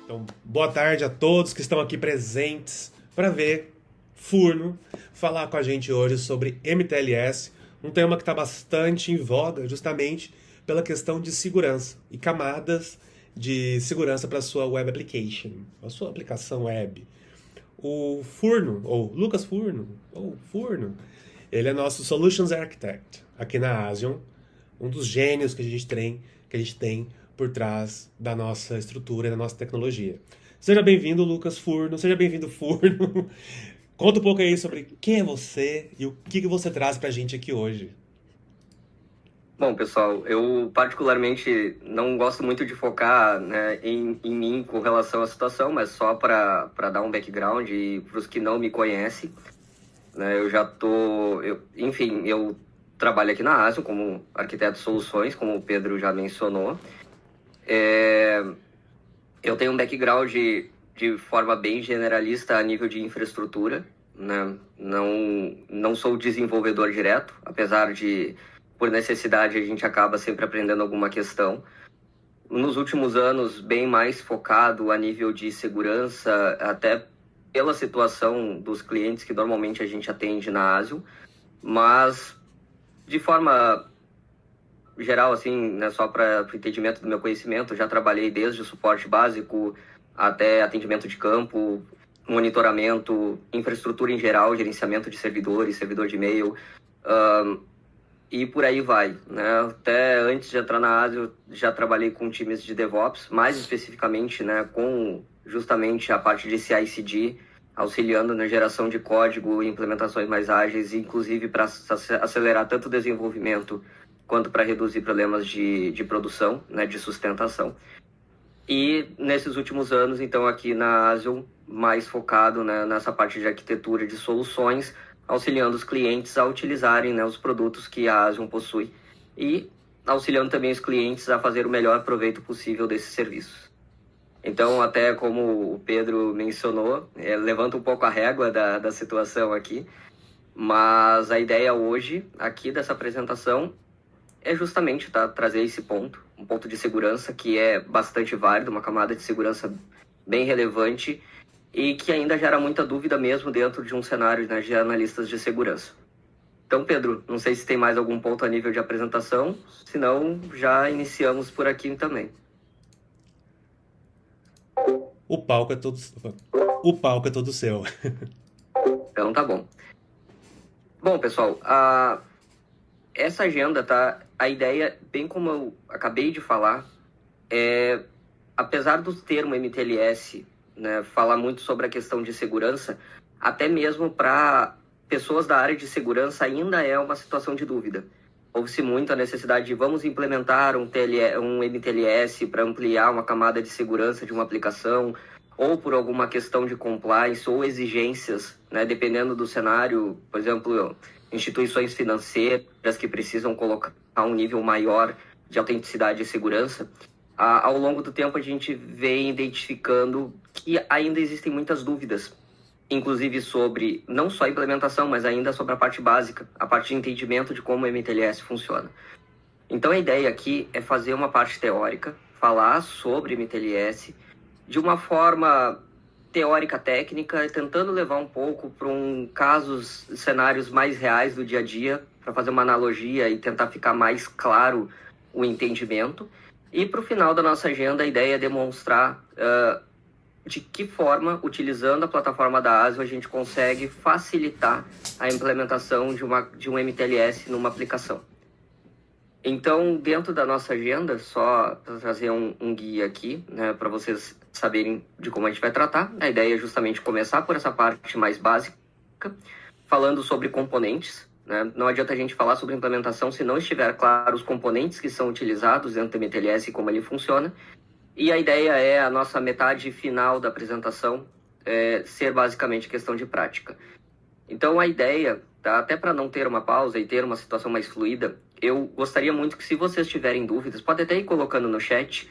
Então, boa tarde a todos que estão aqui presentes para ver Furno falar com a gente hoje sobre MTLS, um tema que está bastante em voga justamente pela questão de segurança e camadas de segurança para a sua web application, a sua aplicação web. O Furno, ou Lucas Furno, ou Furno, ele é nosso Solutions Architect aqui na Asion, um dos gênios que a gente tem por trás da nossa estrutura e da nossa tecnologia. Seja bem-vindo, Lucas Furno, seja bem-vindo, Furno. Conta um pouco aí sobre quem é você e o que você traz pra gente aqui hoje. Bom, pessoal, eu particularmente não gosto muito de focar, né, em mim com relação à situação, mas só para dar um background e para os que não me conhecem, né, enfim, eu trabalho aqui na ASIO como arquiteto de soluções, como o Pedro já mencionou. Eu tenho um background de forma bem generalista a nível de infraestrutura, né? Não sou desenvolvedor direto, apesar de, por necessidade, a gente acaba sempre aprendendo alguma questão. Nos últimos anos, bem mais focado a nível de segurança, até pela situação dos clientes que normalmente a gente atende na ASIO, mas de forma geral, assim, né, só para o entendimento do meu conhecimento, já trabalhei desde o suporte básico até atendimento de campo, monitoramento, infraestrutura em geral, gerenciamento de servidores, servidor de e-mail, e por aí vai, né? Até antes de entrar na ASIO, já trabalhei com times de DevOps, mais especificamente, né, com justamente a parte de CI/CD, auxiliando na geração de código e implementações mais ágeis, inclusive para acelerar tanto o desenvolvimento quanto para reduzir problemas de produção, né, de sustentação. E nesses últimos anos, então, aqui na ASIO, mais focado, né, nessa parte de arquitetura de soluções, auxiliando os clientes a utilizarem, né, os produtos que a ASIO possui e auxiliando também os clientes a fazer o melhor proveito possível desses serviços. Então, até como o Pedro mencionou, levanta um pouco a régua da situação aqui, mas a ideia hoje, aqui dessa apresentação, é justamente trazer esse ponto, um ponto de segurança que é bastante válido, uma camada de segurança bem relevante e que ainda gera muita dúvida mesmo dentro de um cenário, né, de analistas de segurança. Então, Pedro, não sei se tem mais algum ponto a nível de apresentação, senão já iniciamos por aqui também. O palco é todo, o palco é todo seu. Então, tá bom. Bom, pessoal, essa agenda, tá? A ideia, bem como eu acabei de falar, apesar do termo MTLS, né, falar muito sobre a questão de segurança, até mesmo para pessoas da área de segurança ainda é uma situação de dúvida. Houve-se muito a necessidade de vamos implementar um MTLS para ampliar uma camada de segurança de uma aplicação, ou por alguma questão de compliance ou exigências, né, dependendo do cenário, por exemplo, instituições financeiras que precisam colocar um nível maior de autenticidade e segurança. Ao longo do tempo, a gente vem identificando que ainda existem muitas dúvidas, inclusive sobre não só a implementação, mas ainda sobre a parte básica, a parte de entendimento de como o MTLS funciona. Então, a ideia aqui é fazer uma parte teórica, falar sobre MTLS de uma forma teórica, técnica, tentando levar um pouco para cenários mais reais do dia a dia, para fazer uma analogia e tentar ficar mais claro o entendimento. E para o final da nossa agenda, a ideia é demonstrar de que forma, utilizando a plataforma da ASIO, a gente consegue facilitar a implementação de um MTLS numa aplicação. Então, dentro da nossa agenda, só para trazer um guia aqui, né, para vocês saberem de como a gente vai tratar. A ideia é justamente começar por essa parte mais básica, falando sobre componentes, né? Não adianta a gente falar sobre implementação se não estiver claro os componentes que são utilizados dentro do MTLS e como ele funciona. E a ideia é a nossa metade final da apresentação ser basicamente questão de prática. Então, a ideia, tá, até para não ter uma pausa e ter uma situação mais fluida, eu gostaria muito que, se vocês tiverem dúvidas, pode até ir colocando no chat,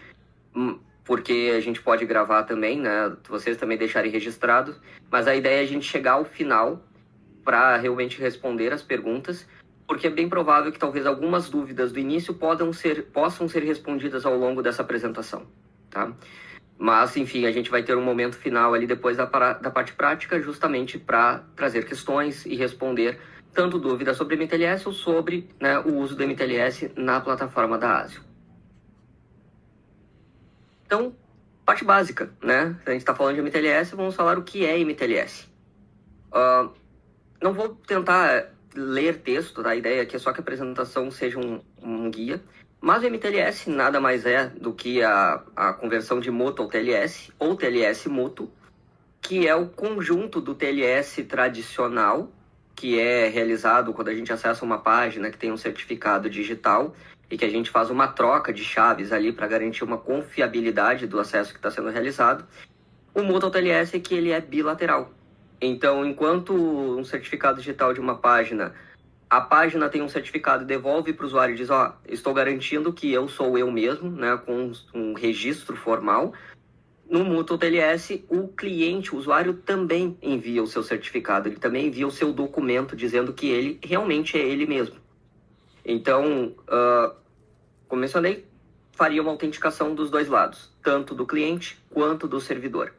porque a gente pode gravar também, né? Vocês também deixarem registrado. Mas a ideia é a gente chegar ao final para realmente responder as perguntas, porque é bem provável que talvez algumas dúvidas do início possam ser respondidas ao longo dessa apresentação, tá? Mas, enfim, a gente vai ter um momento final ali depois da parte prática, justamente para trazer questões e responder tanto dúvidas sobre MTLS ou sobre, né, o uso do MTLS na plataforma da ASIO. Então, parte básica, né? Se a gente está falando de MTLS, vamos falar o que é MTLS. Não vou tentar ler texto, tá? A ideia aqui é só que a apresentação seja um guia. Mas o MTLS nada mais é do que a conversão de mútuo ao TLS, ou TLS mútuo, que é o conjunto do TLS tradicional, que é realizado quando a gente acessa uma página que tem um certificado digital e que a gente faz uma troca de chaves ali para garantir uma confiabilidade do acesso que está sendo realizado. O mútuo ao TLS é que ele é bilateral. Então, enquanto um certificado digital de uma página, a página tem um certificado e devolve para o usuário e diz, estou garantindo que eu sou eu mesmo, né, com um registro formal. No mútuo TLS, o cliente, o usuário, também envia o seu certificado, ele também envia o seu documento dizendo que ele realmente é ele mesmo. Então, como mencionei, faria uma autenticação dos dois lados, tanto do cliente quanto do servidor.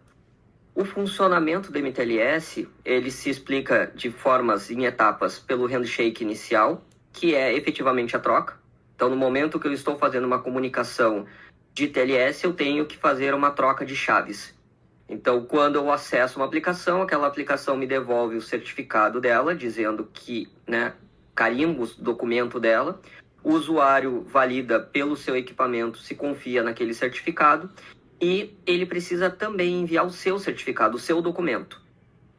O funcionamento do MTLS, ele se explica de formas em etapas pelo handshake inicial, que é efetivamente a troca. Então, no momento que eu estou fazendo uma comunicação de TLS, eu tenho que fazer uma troca de chaves. Então, quando eu acesso uma aplicação, aquela aplicação me devolve o certificado dela, dizendo que, né, carimbo o documento dela. O usuário valida pelo seu equipamento, se confia naquele certificado, e ele precisa também enviar o seu certificado, o seu documento.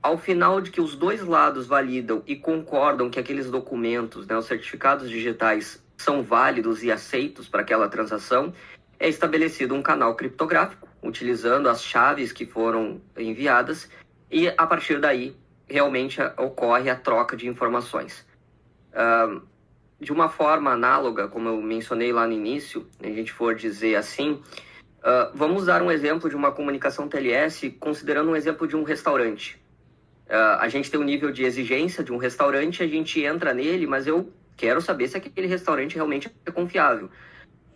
Ao final de que os dois lados validam e concordam que aqueles documentos, né, os certificados digitais, são válidos e aceitos para aquela transação, é estabelecido um canal criptográfico, utilizando as chaves que foram enviadas, e a partir daí, realmente ocorre a troca de informações. De uma forma análoga, como eu mencionei lá no início, se a gente for dizer assim, vamos dar um exemplo de uma comunicação TLS, considerando um exemplo de um restaurante. A gente tem um nível de exigência de um restaurante, a gente entra nele, mas eu quero saber se aquele restaurante realmente é confiável.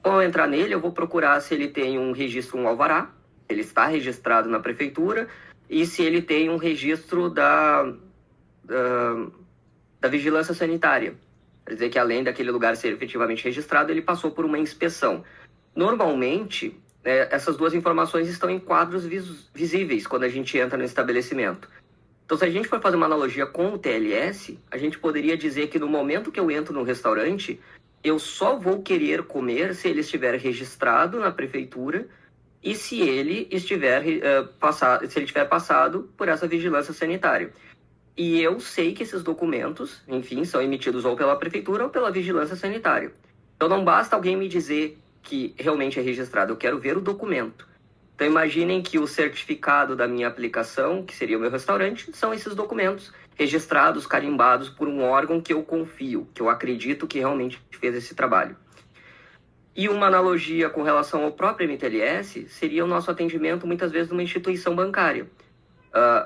Ao entrar nele, eu vou procurar se ele tem um registro, um alvará, ele está registrado na prefeitura, e se ele tem um registro da vigilância sanitária. Quer dizer que além daquele lugar ser efetivamente registrado, ele passou por uma inspeção. Normalmente, essas duas informações estão em quadros visíveis quando a gente entra no estabelecimento. Então, se a gente for fazer uma analogia com o TLS, a gente poderia dizer que no momento que eu entro no restaurante, eu só vou querer comer se ele estiver registrado na prefeitura e se ele estiver tiver passado por essa vigilância sanitária. E eu sei que esses documentos, enfim, são emitidos ou pela prefeitura ou pela vigilância sanitária. Então não basta alguém me dizer que realmente é registrado, eu quero ver o documento. Então imaginem que o certificado da minha aplicação, que seria o meu restaurante, são esses documentos registrados, carimbados por um órgão que eu confio, que eu acredito que realmente fez esse trabalho. E uma analogia com relação ao próprio MTLS seria o nosso atendimento muitas vezes numa instituição bancária.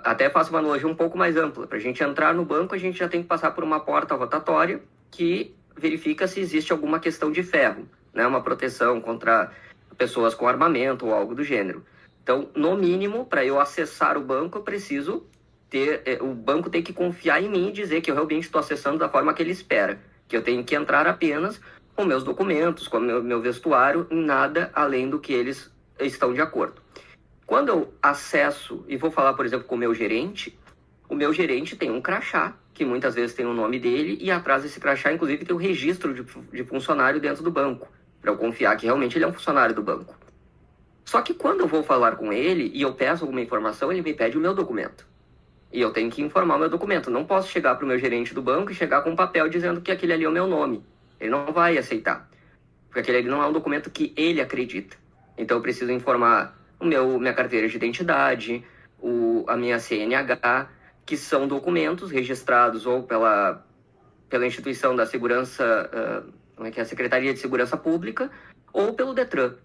Até faço uma analogia um pouco mais ampla. Para a gente entrar no banco, a gente já tem que passar por uma porta rotatória que verifica se existe alguma questão de ferro, né? Uma proteção contra pessoas com armamento ou algo do gênero. Então, no mínimo, para eu acessar o banco, eu preciso o banco tem que confiar em mim e dizer que eu realmente estou acessando da forma que ele espera. Que eu tenho que entrar apenas com meus documentos, com meu vestuário, em nada além do que eles estão de acordo. Quando eu acesso e vou falar, por exemplo, com o meu gerente tem um crachá, que muitas vezes tem o nome dele, e atrás desse crachá, inclusive, tem o registro de funcionário dentro do banco, para eu confiar que realmente ele é um funcionário do banco. Só que quando eu vou falar com ele e eu peço alguma informação, ele me pede o meu documento. E eu tenho que informar o meu documento. Não posso chegar para o meu gerente do banco e chegar com um papel dizendo que aquele ali é o meu nome. Ele não vai aceitar. Porque aquele ali não é um documento que ele acredita. Então eu preciso informar minha carteira de identidade, a minha CNH, que são documentos registrados ou pela instituição da segurança, a Secretaria de Segurança Pública, ou pelo Detran.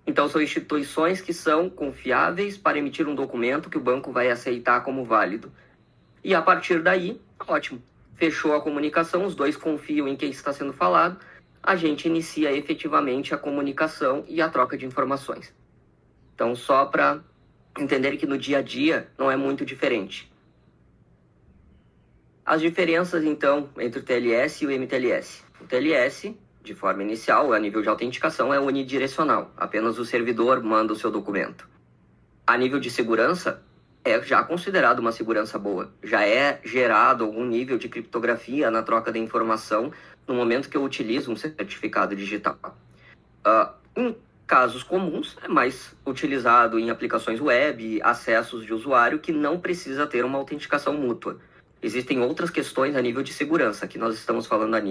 Então, são instituições que são confiáveis para emitir um documento que o banco vai aceitar como válido. E a partir daí, ótimo. Fechou a comunicação, os dois confiam em quem está sendo falado, a gente inicia efetivamente a comunicação e a troca de informações. Então, só para entender que no dia a dia não é muito diferente. As diferenças, então, entre o TLS e o MTLS. O TLS, de forma inicial, a nível de autenticação, é unidirecional. Apenas o servidor manda o seu documento. A nível de segurança, é já considerado uma segurança boa. Já é gerado algum nível de criptografia na troca de informação no momento que eu utilizo um certificado digital. Em casos comuns, é mais utilizado em aplicações web, acessos de usuário que não precisa ter uma autenticação mútua. Existem outras questões a nível de segurança, que nós estamos falando a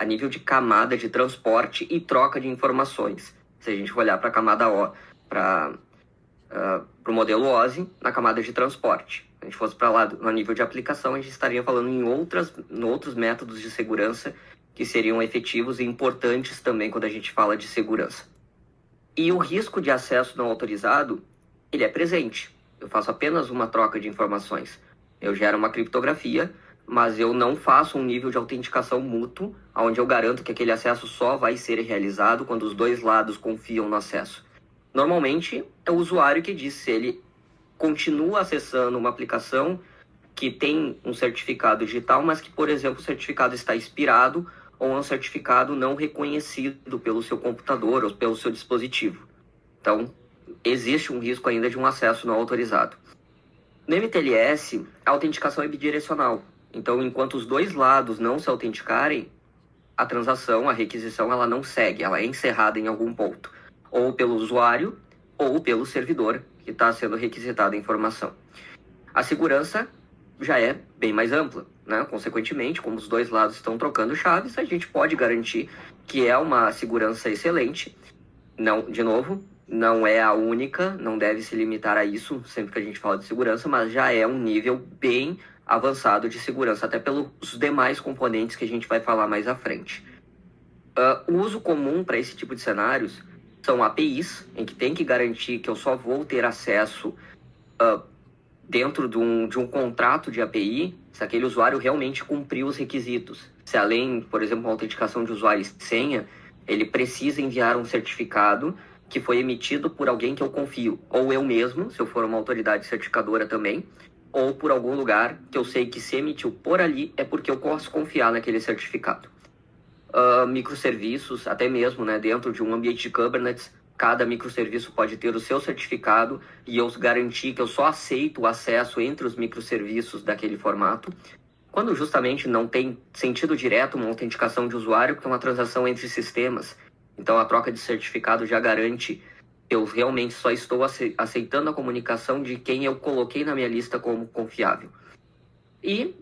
nível de camada de transporte e troca de informações. Se a gente for olhar para a camada O, para o modelo OSI, na camada de transporte. Se a gente fosse para lá no nível de aplicação, a gente estaria falando em outros métodos de segurança que seriam efetivos e importantes também quando a gente fala de segurança. E o risco de acesso não autorizado, ele é presente. Eu faço apenas uma troca de informações. Eu gero uma criptografia, mas eu não faço um nível de autenticação mútuo, onde eu garanto que aquele acesso só vai ser realizado quando os dois lados confiam no acesso. Normalmente, é o usuário que diz se ele continua acessando uma aplicação que tem um certificado digital, mas que, por exemplo, o certificado está expirado ou é um certificado não reconhecido pelo seu computador ou pelo seu dispositivo. Então, existe um risco ainda de um acesso não autorizado. No MTLS, a autenticação é bidirecional. Então, enquanto os dois lados não se autenticarem, a transação, a requisição, ela não segue, ela é encerrada em algum ponto, ou pelo usuário ou pelo servidor que está sendo requisitada a informação. A segurança já é bem mais ampla, né? Consequentemente, como os dois lados estão trocando chaves, a gente pode garantir que é uma segurança excelente. Não, de novo, não é a única, não deve se limitar a isso sempre que a gente fala de segurança, mas já é um nível bem avançado de segurança, até pelos demais componentes que a gente vai falar mais à frente. O uso comum para esse tipo de cenários são APIs, em que tem que garantir que eu só vou ter acesso dentro de um contrato de API, se aquele usuário realmente cumpriu os requisitos. Se além, por exemplo, uma autenticação de usuário e senha, ele precisa enviar um certificado que foi emitido por alguém que eu confio, ou eu mesmo, se eu for uma autoridade certificadora também, ou por algum lugar que eu sei que se emitiu por ali é porque eu posso confiar naquele certificado. Microserviços, até mesmo, né, dentro de um ambiente de Kubernetes, cada microserviço pode ter o seu certificado e eu garantir que eu só aceito o acesso entre os microserviços daquele formato, quando justamente não tem sentido direto uma autenticação de usuário, porque é uma transação entre sistemas. Então, a troca de certificado já garante que eu realmente só estou aceitando a comunicação de quem eu coloquei na minha lista como confiável. E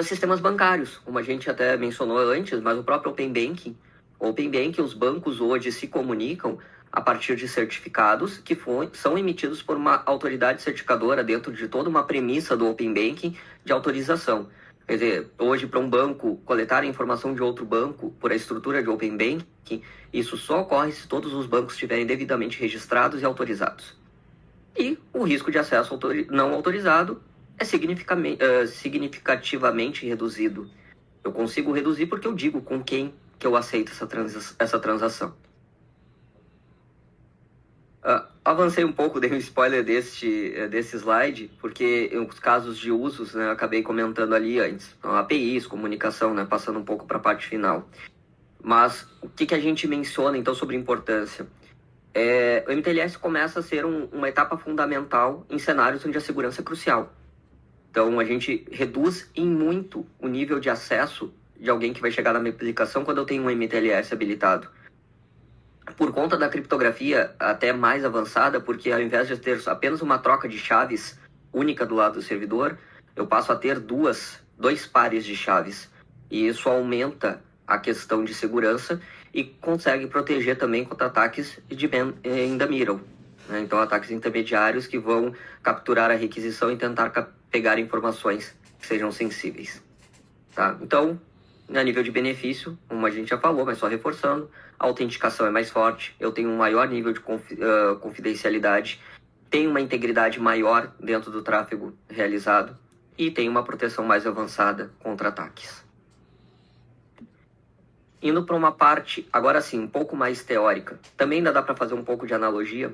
sistemas bancários, como a gente até mencionou antes, mas o próprio Open Banking. O Open Banking, os bancos hoje se comunicam a partir de certificados que são emitidos por uma autoridade certificadora dentro de toda uma premissa do Open Banking de autorização. Quer dizer, hoje para um banco coletar a informação de outro banco por a estrutura de Open Banking, isso só ocorre se todos os bancos estiverem devidamente registrados e autorizados. E o risco de acesso não autorizado é significativamente reduzido. Eu consigo reduzir porque eu digo com quem que eu aceito essa transação. Avancei um pouco, dei um spoiler desse slide, porque os casos de usos, né, eu acabei comentando ali antes. Então, APIs, comunicação, né, passando um pouco para a parte final. Mas o que a gente menciona, então, sobre importância? O MTLS começa a ser uma etapa fundamental em cenários onde a segurança é crucial. Então, a gente reduz em muito o nível de acesso de alguém que vai chegar na minha aplicação quando eu tenho um MTLS habilitado. Por conta da criptografia até mais avançada, porque ao invés de ter apenas uma troca de chaves única do lado do servidor, eu passo a ter dois pares de chaves. E isso aumenta a questão de segurança e consegue proteger também contra ataques de in the middle, né? Então, ataques intermediários que vão capturar a requisição e tentar pegar informações que sejam sensíveis. Tá? Então, a nível de benefício, como a gente já falou, mas só reforçando, a autenticação é mais forte, eu tenho um maior nível de confidencialidade, tenho uma integridade maior dentro do tráfego realizado e tenho uma proteção mais avançada contra ataques. Indo para uma parte, agora sim, um pouco mais teórica, também ainda dá para fazer um pouco de analogia,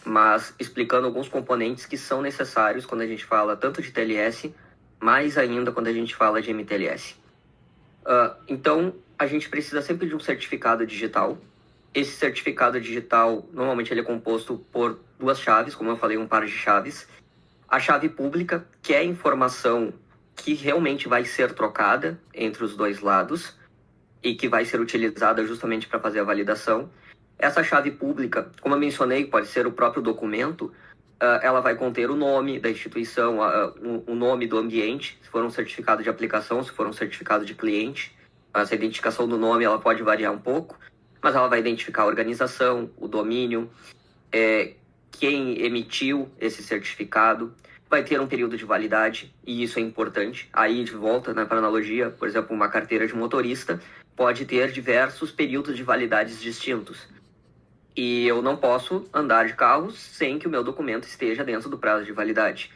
mas explicando alguns componentes que são necessários quando a gente fala tanto de TLS, mais ainda quando a gente fala de MTLS. Então, a gente precisa sempre de um certificado digital. Esse certificado digital, normalmente ele é composto por 2 chaves, como eu falei, um par de chaves. A chave pública, que é a informação que realmente vai ser trocada entre os 2 lados e que vai ser utilizada justamente para fazer a validação. Essa chave pública, como eu mencionei, pode ser o próprio documento, ela vai conter o nome da instituição, o nome do ambiente, se for um certificado de aplicação, se for um certificado de cliente. Essa identificação do nome ela pode variar um pouco, mas ela vai identificar a organização, o domínio, quem emitiu esse certificado, vai ter um período de validade, e isso é importante. Aí, de volta, né, para a analogia, por exemplo, uma carteira de motorista pode ter diversos períodos de validades distintos. E eu não posso andar de carro sem que o meu documento esteja dentro do prazo de validade.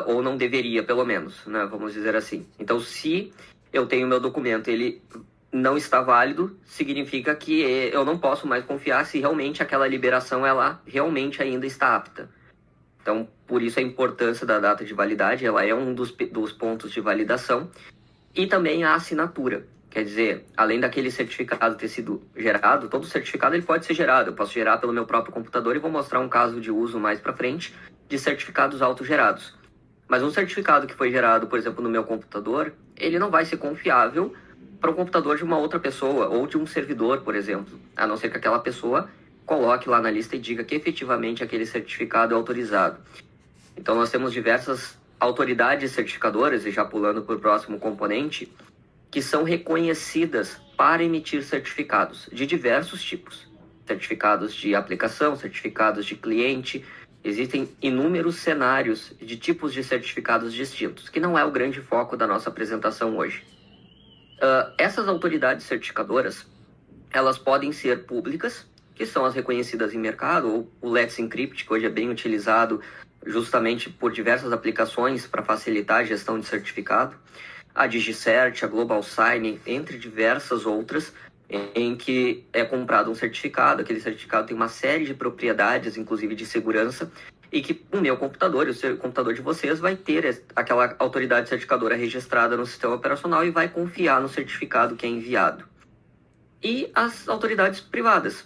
Ou não deveria, pelo menos, né? Vamos dizer assim. Então, se eu tenho meu documento ele não está válido, significa que eu não posso mais confiar se realmente aquela liberação ela realmente ainda está apta. Então, por isso a importância da data de validade, ela é um dos pontos de validação. E também a assinatura. Quer dizer, além daquele certificado ter sido gerado, todo certificado ele pode ser gerado. Eu posso gerar pelo meu próprio computador e vou mostrar um caso de uso mais para frente de certificados autogerados. Mas um certificado que foi gerado, por exemplo, no meu computador, ele não vai ser confiável para o computador de uma outra pessoa ou de um servidor, por exemplo. A não ser que aquela pessoa coloque lá na lista e diga que efetivamente aquele certificado é autorizado. Então nós temos diversas autoridades certificadoras, e já pulando para o próximo componente, que são reconhecidas para emitir certificados de diversos tipos. Certificados de aplicação, certificados de cliente. Existem inúmeros cenários de tipos de certificados distintos, que não é o grande foco da nossa apresentação hoje. Essas autoridades certificadoras, elas podem ser públicas, que são as reconhecidas em mercado, ou o Let's Encrypt, que hoje é bem utilizado justamente por diversas aplicações para facilitar a gestão de certificado, a DigiCert, a Global Sign, entre diversas outras, em que é comprado um certificado, aquele certificado tem uma série de propriedades, inclusive de segurança, e que o meu computador, o computador de vocês, vai ter aquela autoridade certificadora registrada no sistema operacional e vai confiar no certificado que é enviado. E as autoridades privadas,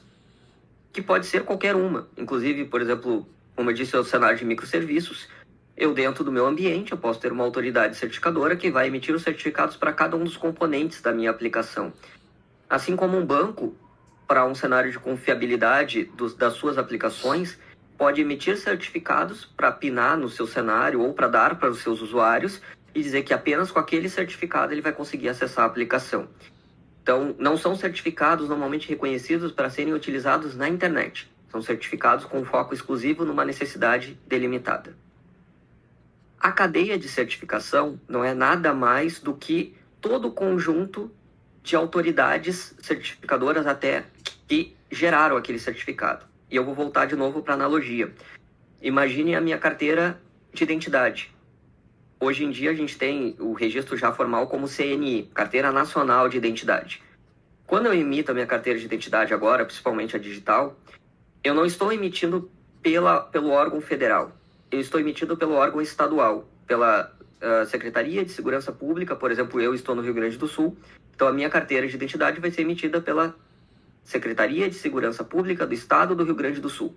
que pode ser qualquer uma, inclusive, por exemplo, como eu disse, é o cenário de microserviços. Eu, dentro do meu ambiente, eu posso ter uma autoridade certificadora que vai emitir os certificados para cada um dos componentes da minha aplicação. Assim como um banco, para um cenário de confiabilidade das suas aplicações, pode emitir certificados para pinar no seu cenário ou para dar para os seus usuários e dizer que apenas com aquele certificado ele vai conseguir acessar a aplicação. Então, não são certificados normalmente reconhecidos para serem utilizados na internet. São certificados com foco exclusivo numa necessidade delimitada. A cadeia de certificação não é nada mais do que todo o conjunto de autoridades certificadoras até que geraram aquele certificado. E eu vou voltar de novo para a analogia. Imagine a minha carteira de identidade. Hoje em dia a gente tem o registro já formal como CNI, Carteira Nacional de Identidade. Quando eu emito a minha carteira de identidade agora, principalmente a digital, eu não estou emitindo pelo órgão federal. Eu estou emitindo pelo órgão estadual, pela Secretaria de Segurança Pública. Por exemplo, eu estou no Rio Grande do Sul, então a minha carteira de identidade vai ser emitida pela Secretaria de Segurança Pública do Estado do Rio Grande do Sul.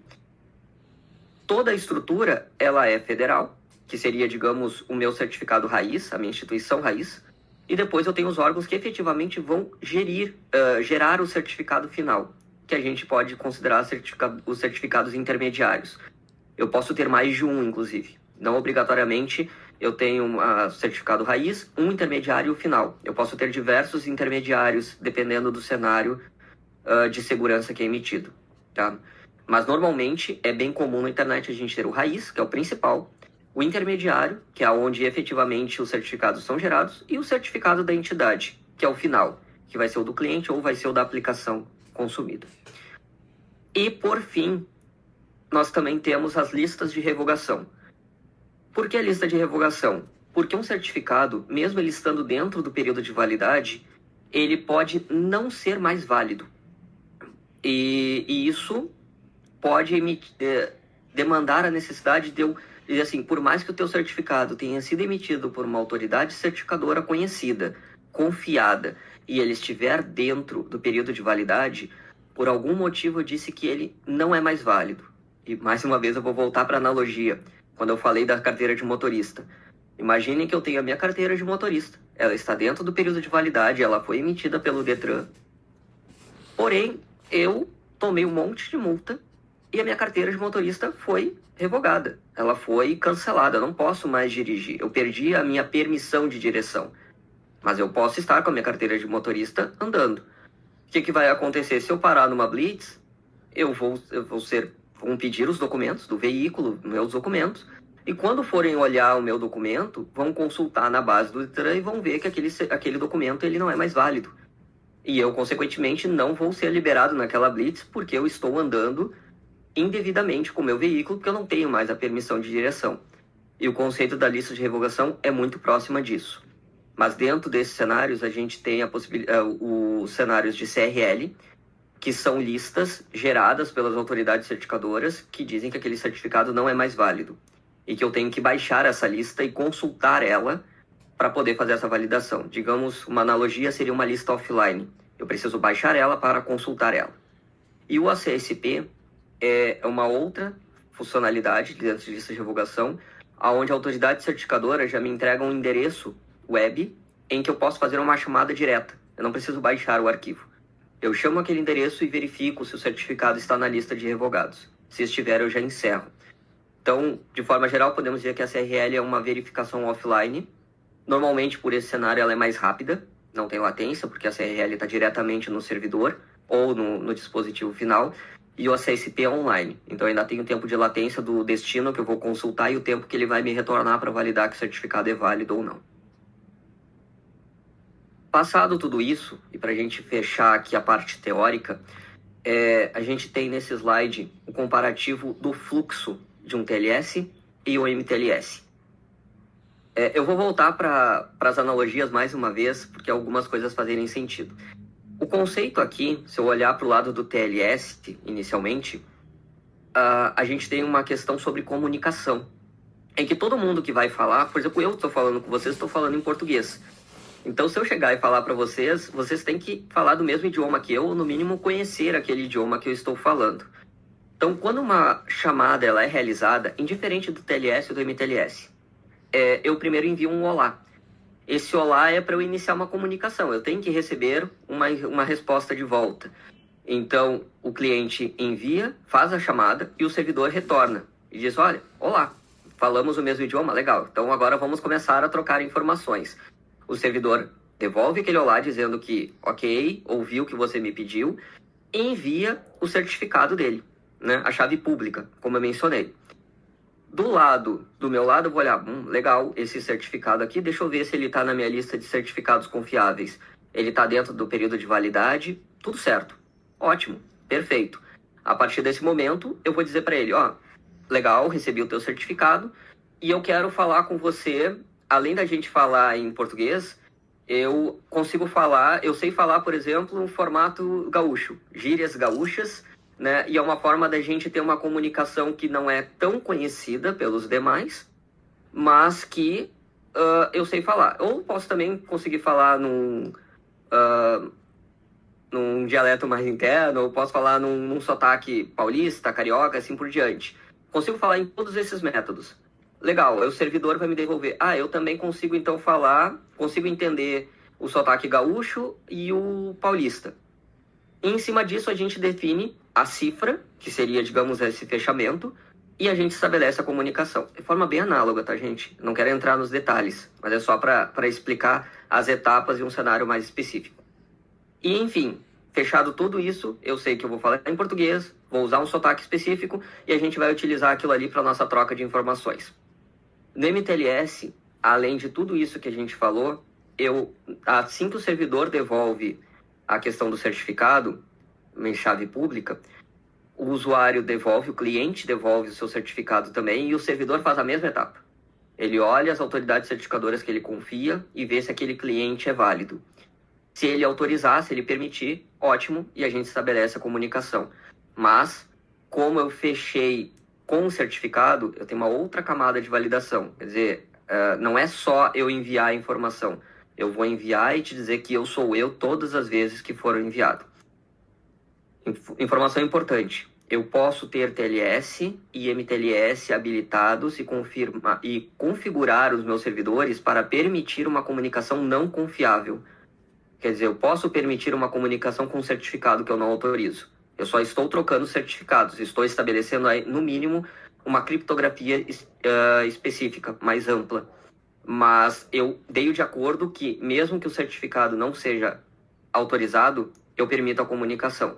Toda a estrutura, ela é federal, que seria, digamos, o meu certificado raiz, a minha instituição raiz, e depois eu tenho os órgãos que efetivamente vão gerar o certificado final, que a gente pode considerar os certificados intermediários. Eu posso ter mais de um, inclusive. Não obrigatoriamente eu tenho um certificado raiz, um intermediário final. Eu posso ter diversos intermediários, dependendo do cenário de segurança que é emitido. Tá? Mas, normalmente, é bem comum na internet a gente ter o raiz, que é o principal, o intermediário, que é onde efetivamente os certificados são gerados, e o certificado da entidade, que é o final, que vai ser o do cliente ou vai ser o da aplicação consumida. E, por fim, nós também temos as listas de revogação. Por que a lista de revogação? Porque um certificado, mesmo ele estando dentro do período de validade, ele pode não ser mais válido. E isso pode demandar a necessidade de eu dizer assim, por mais que o teu certificado tenha sido emitido por uma autoridade certificadora conhecida, confiada, e ele estiver dentro do período de validade, por algum motivo eu disse que ele não é mais válido. E mais uma vez eu vou voltar para a analogia, quando eu falei da carteira de motorista. Imaginem que eu tenho a minha carteira de motorista. Ela está dentro do período de validade, ela foi emitida pelo Detran. Porém, eu tomei um monte de multa e a minha carteira de motorista foi revogada. Ela foi cancelada, eu não posso mais dirigir. Eu perdi a minha permissão de direção. Mas eu posso estar com a minha carteira de motorista andando. O que vai acontecer? Se eu parar numa blitz, vão pedir os documentos do veículo, meus documentos, e quando forem olhar o meu documento, vão consultar na base do Detran e vão ver que aquele documento ele não é mais válido. E eu, consequentemente, não vou ser liberado naquela blitz porque eu estou andando indevidamente com o meu veículo, porque eu não tenho mais a permissão de direção. E o conceito da lista de revogação é muito próxima disso. Mas dentro desses cenários, a gente tem os cenários de CRL, que são listas geradas pelas autoridades certificadoras que dizem que aquele certificado não é mais válido. E que eu tenho que baixar essa lista e consultar ela para poder fazer essa validação. Digamos, uma analogia seria uma lista offline. Eu preciso baixar ela para consultar ela. E o ACSP é uma outra funcionalidade dentro de lista de revogação, onde a autoridade certificadora já me entrega um endereço web em que eu posso fazer uma chamada direta. Eu não preciso baixar o arquivo. Eu chamo aquele endereço e verifico se o certificado está na lista de revogados. Se estiver, eu já encerro. Então, de forma geral, podemos dizer que a CRL é uma verificação offline. Normalmente, por esse cenário, ela é mais rápida, não tem latência, porque a CRL está diretamente no servidor ou no dispositivo final, e o ACSP é online. Então, ainda tem o tempo de latência do destino que eu vou consultar e o tempo que ele vai me retornar para validar que o certificado é válido ou não. Passado tudo isso, e para a gente fechar aqui a parte teórica, a gente tem nesse slide o comparativo do fluxo de um TLS e o MTLS. Eu vou voltar para as analogias mais uma vez, porque algumas coisas fazerem sentido. O conceito aqui, se eu olhar para o lado do TLS, inicialmente, a gente tem uma questão sobre comunicação, em que todo mundo que vai falar, por exemplo, eu estou falando com vocês, estou falando em português. Então, se eu chegar e falar para vocês, vocês têm que falar do mesmo idioma que eu, ou no mínimo conhecer aquele idioma que eu estou falando. Então, quando uma chamada ela é realizada, indiferente do TLS ou do MTLS, eu primeiro envio um olá. Esse olá é para eu iniciar uma comunicação. Eu tenho que receber uma resposta de volta. Então, o cliente envia, faz a chamada e o servidor retorna. E diz, olha, olá, falamos o mesmo idioma? Legal. Então, agora vamos começar a trocar informações. O servidor devolve aquele olá dizendo que, ok, ouviu o que você me pediu, e envia o certificado dele, né? A chave pública, como eu mencionei. Do meu lado, eu vou olhar, legal, esse certificado aqui, deixa eu ver se ele está na minha lista de certificados confiáveis. Ele está dentro do período de validade, tudo certo. Ótimo, perfeito. A partir desse momento, eu vou dizer para ele, legal, recebi o teu certificado e eu quero falar com você, além da gente falar em português, eu sei falar, por exemplo, um formato gaúcho, gírias gaúchas, né? E é uma forma da gente ter uma comunicação que não é tão conhecida pelos demais, mas que eu sei falar. Ou posso também conseguir falar num dialeto mais interno, ou posso falar num sotaque paulista, carioca, assim por diante. Consigo falar em todos esses métodos. Legal, o servidor vai me devolver. Eu também consigo então consigo entender o sotaque gaúcho e o paulista. E em cima disso a gente define a cifra, que seria, digamos, esse fechamento, e a gente estabelece a comunicação. De forma bem análoga, tá, gente? Não quero entrar nos detalhes, mas é só para explicar as etapas de um cenário mais específico. E, enfim, fechado tudo isso, eu sei que eu vou falar em português, vou usar um sotaque específico, e a gente vai utilizar aquilo ali para nossa troca de informações. No MTLS, além de tudo isso que a gente falou, assim que o servidor devolve a questão do certificado em chave pública, o usuário devolve, o cliente devolve o seu certificado também e o servidor faz a mesma etapa. Ele olha as autoridades certificadoras que ele confia e vê se aquele cliente é válido. Se ele autorizar, se ele permitir, ótimo, e a gente estabelece a comunicação. Mas, como eu fechei com o certificado, eu tenho uma outra camada de validação. Quer dizer, não é só eu enviar a informação. Eu vou enviar e te dizer que eu sou eu todas as vezes que foram enviado. Informação importante. Eu posso ter TLS e MTLS habilitados e configurar os meus servidores para permitir uma comunicação não confiável. Quer dizer, eu posso permitir uma comunicação com certificado que eu não autorizo. Eu só estou trocando certificados. Estou estabelecendo, no mínimo, uma criptografia específica, mais ampla. Mas eu dei de acordo que, mesmo que o certificado não seja autorizado, eu permito a comunicação.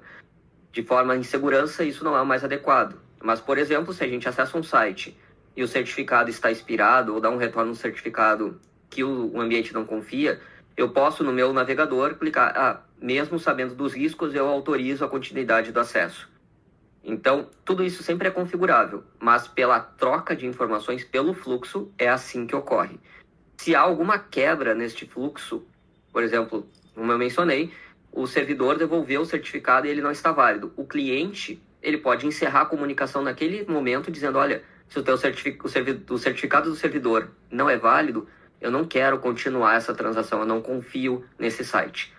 De forma insegurança, isso não é o mais adequado. Mas, por exemplo, se a gente acessa um site e o certificado está expirado ou dá um retorno no certificado que o ambiente não confia, eu posso, no meu navegador, clicar, mesmo sabendo dos riscos, eu autorizo a continuidade do acesso. Então, tudo isso sempre é configurável, mas pela troca de informações, pelo fluxo, é assim que ocorre. Se há alguma quebra neste fluxo, por exemplo, como eu mencionei, o servidor devolveu o certificado e ele não está válido. O cliente, ele pode encerrar a comunicação naquele momento dizendo, olha, se o certificado do servidor não é válido, eu não quero continuar essa transação, eu não confio nesse site.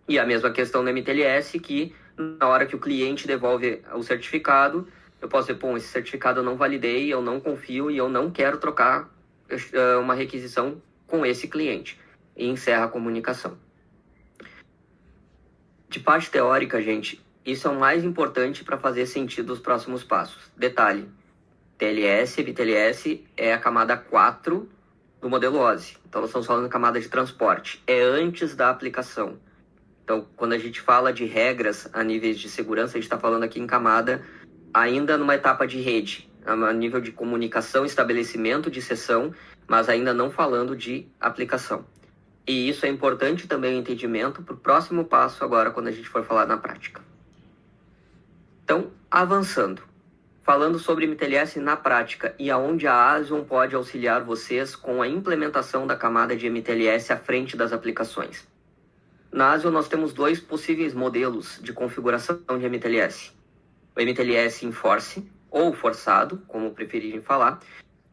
E a mesma questão do MTLS, que na hora que o cliente devolve o certificado, eu posso dizer, esse certificado eu não validei, eu não confio e eu não quero trocar uma requisição com esse cliente. E encerra a comunicação. De parte teórica, gente, isso é o mais importante para fazer sentido os próximos passos. Detalhe, TLS e MTLS é a camada 4 do modelo OSI. Então, nós estamos falando da camada de transporte. É antes da aplicação. Então, quando a gente fala de regras a níveis de segurança, a gente está falando aqui em camada ainda numa etapa de rede, a nível de comunicação, estabelecimento de sessão, mas ainda não falando de aplicação. E isso é importante também o entendimento para o próximo passo agora, quando a gente for falar na prática. Então, avançando. Falando sobre MTLS na prática e aonde a Asion pode auxiliar vocês com a implementação da camada de MTLS à frente das aplicações. Na Asion nós temos dois possíveis modelos de configuração de MTLS. O MTLS Enforce, ou forçado, como preferirem falar,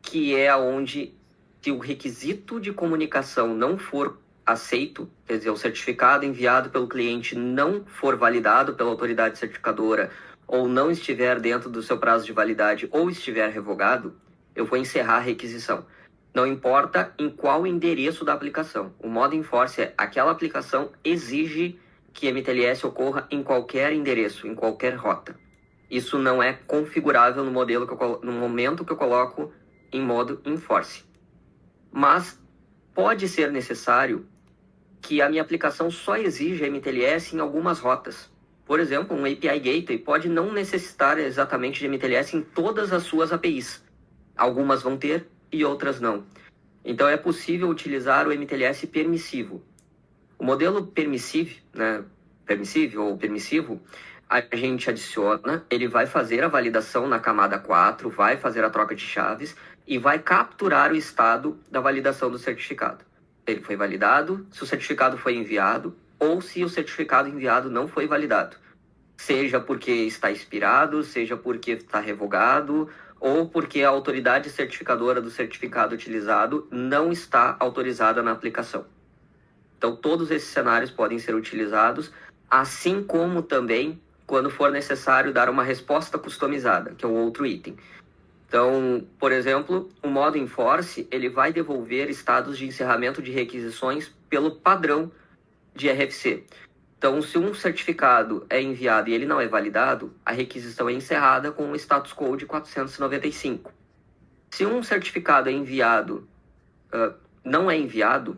que é onde se o requisito de comunicação não for aceito, quer dizer, o certificado enviado pelo cliente não for validado pela autoridade certificadora ou não estiver dentro do seu prazo de validade ou estiver revogado, eu vou encerrar a requisição. Não importa em qual endereço da aplicação. O modo enforce é aquela aplicação exige que MTLS ocorra em qualquer endereço, em qualquer rota. Isso não é configurável no momento que eu coloco em modo enforce. Mas pode ser necessário que a minha aplicação só exija MTLS em algumas rotas. Por exemplo, um API Gateway pode não necessitar exatamente de MTLS em todas as suas APIs. Algumas vão ter e outras não. Então é possível utilizar o MTLS permissivo. O modelo permissivo, a gente adiciona, ele vai fazer a validação na camada 4, vai fazer a troca de chaves e vai capturar o estado da validação do certificado. Ele foi validado, se o certificado foi enviado ou se o certificado enviado não foi validado. Seja porque está expirado, seja porque está revogado ou porque a autoridade certificadora do certificado utilizado não está autorizada na aplicação. Então, todos esses cenários podem ser utilizados, assim como também quando for necessário dar uma resposta customizada, que é o outro item. Então, por exemplo, o modo enforce, ele vai devolver estados de encerramento de requisições pelo padrão de RFC. Então, se um certificado é enviado e ele não é validado, a requisição é encerrada com o status code 495. Se um certificado é enviado, não é enviado,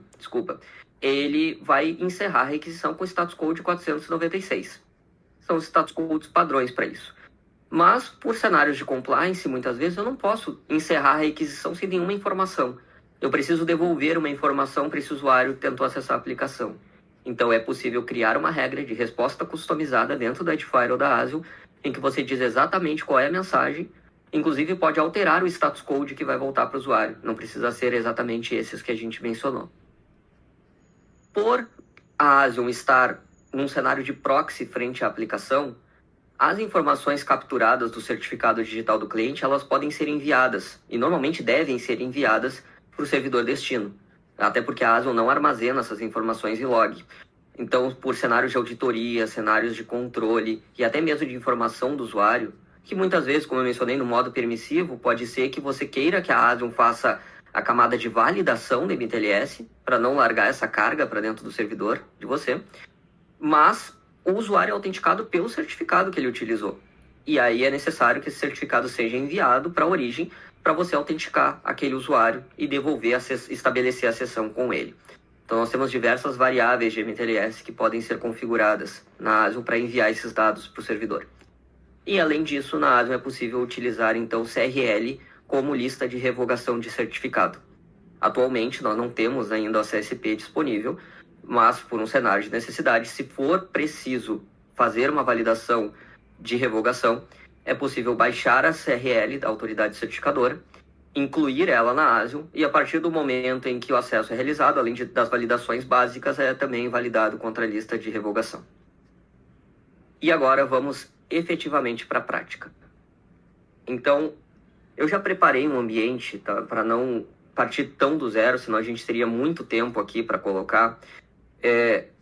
ele vai encerrar a requisição com o status code 496. São os status codes padrões para isso. Mas, por cenários de compliance, muitas vezes eu não posso encerrar a requisição sem nenhuma informação. Eu preciso devolver uma informação para esse usuário que tentou acessar a aplicação. Então, é possível criar uma regra de resposta customizada dentro da Edifier ou da Asion, em que você diz exatamente qual é a mensagem, inclusive pode alterar o status code que vai voltar para o usuário. Não precisa ser exatamente esses que a gente mencionou. Por a Asion estar num cenário de proxy frente à aplicação, As informações capturadas do certificado digital do cliente, elas podem ser enviadas, e normalmente devem ser enviadas para o servidor destino, até porque a Asium não armazena essas informações em log. Então, por cenários de auditoria, cenários de controle e até mesmo de informação do usuário, que muitas vezes, como eu mencionei, no modo permissivo, pode ser que você queira que a Asium faça a camada de validação do MTLS para não largar essa carga para dentro do servidor de você, mas o usuário é autenticado pelo certificado que ele utilizou. E aí é necessário que esse certificado seja enviado para a origem para você autenticar aquele usuário e devolver, estabelecer a sessão com ele. Então nós temos diversas variáveis de MTLS que podem ser configuradas na Asium para enviar esses dados para o servidor. E além disso, na Asium é possível utilizar então o CRL como lista de revogação de certificado. Atualmente nós não temos ainda a CSP disponível, mas por um cenário de necessidade, se for preciso fazer uma validação de revogação, é possível baixar a CRL da autoridade certificadora, incluir ela na Asium, e a partir do momento em que o acesso é realizado, além das validações básicas, é também validado contra a lista de revogação. E agora vamos efetivamente para a prática. Então, eu já preparei um ambiente, tá, para não partir tão do zero, senão a gente teria muito tempo aqui para colocar.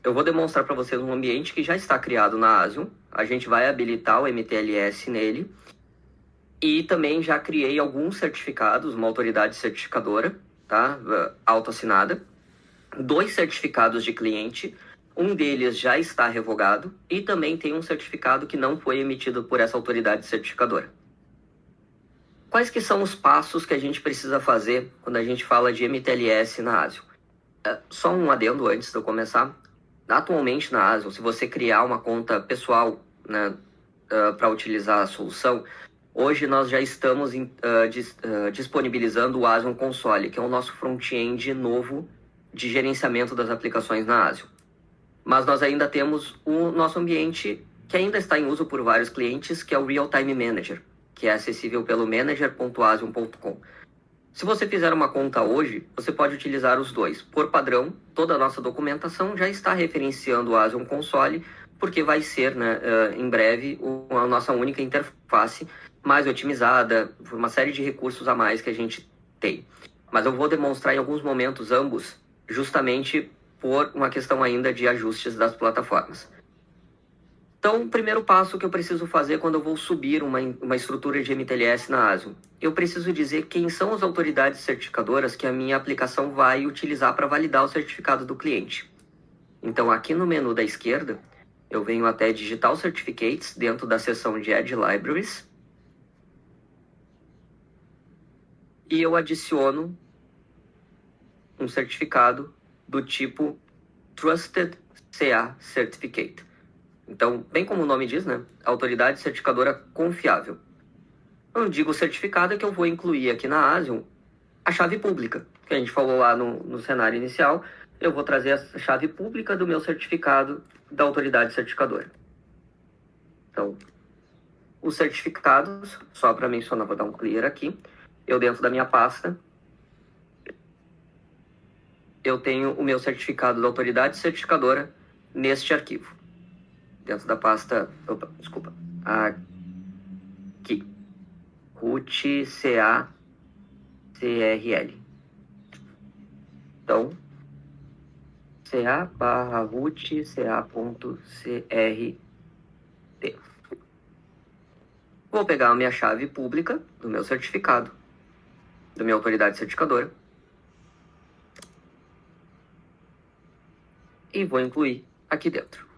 Eu vou demonstrar para vocês um ambiente que já está criado na Asium. A gente vai habilitar o MTLS nele. E também já criei alguns certificados, uma autoridade certificadora, tá? Autoassinada. 2 certificados de cliente. Um deles já está revogado. E também tem um certificado que não foi emitido por essa autoridade certificadora. Quais que são os passos que a gente precisa fazer quando a gente fala de MTLS na Asium? Só um adendo antes de eu começar. Atualmente na Asium, se você criar uma conta pessoal, né, para utilizar a solução, hoje nós já estamos disponibilizando o Asium Console, que é o nosso front-end novo de gerenciamento das aplicações na Asium. Mas nós ainda temos o nosso ambiente que ainda está em uso por vários clientes, que é o Real Time Manager, que é acessível pelo manager.asium.com. Se você fizer uma conta hoje, você pode utilizar os dois. Por padrão, toda a nossa documentação já está referenciando o Asium Console, porque vai ser, né, em breve, a nossa única interface mais otimizada, uma série de recursos a mais que a gente tem. Mas eu vou demonstrar em alguns momentos ambos, justamente por uma questão ainda de ajustes das plataformas. Então, o primeiro passo que eu preciso fazer quando eu vou subir uma estrutura de MTLS na Asium, eu preciso dizer quem são as autoridades certificadoras que a minha aplicação vai utilizar para validar o certificado do cliente. Então, aqui no menu da esquerda, eu venho até Digital Certificates, dentro da seção de Add Libraries, e eu adiciono um certificado do tipo Trusted CA Certificate. Então, bem como o nome diz, né? Autoridade certificadora confiável. Eu digo certificado é que eu vou incluir aqui na Asium a chave pública, que a gente falou lá no cenário inicial. Eu vou trazer a chave pública do meu certificado da autoridade certificadora. Então, os certificados, só para mencionar, vou dar um clear aqui. Eu dentro da minha pasta, eu tenho o meu certificado da autoridade certificadora neste arquivo. Dentro da pasta, aqui, root CA CRL. Então, ca/root ca.crd. Vou pegar a minha chave pública do meu certificado, da minha autoridade certificadora, e vou incluir aqui dentro.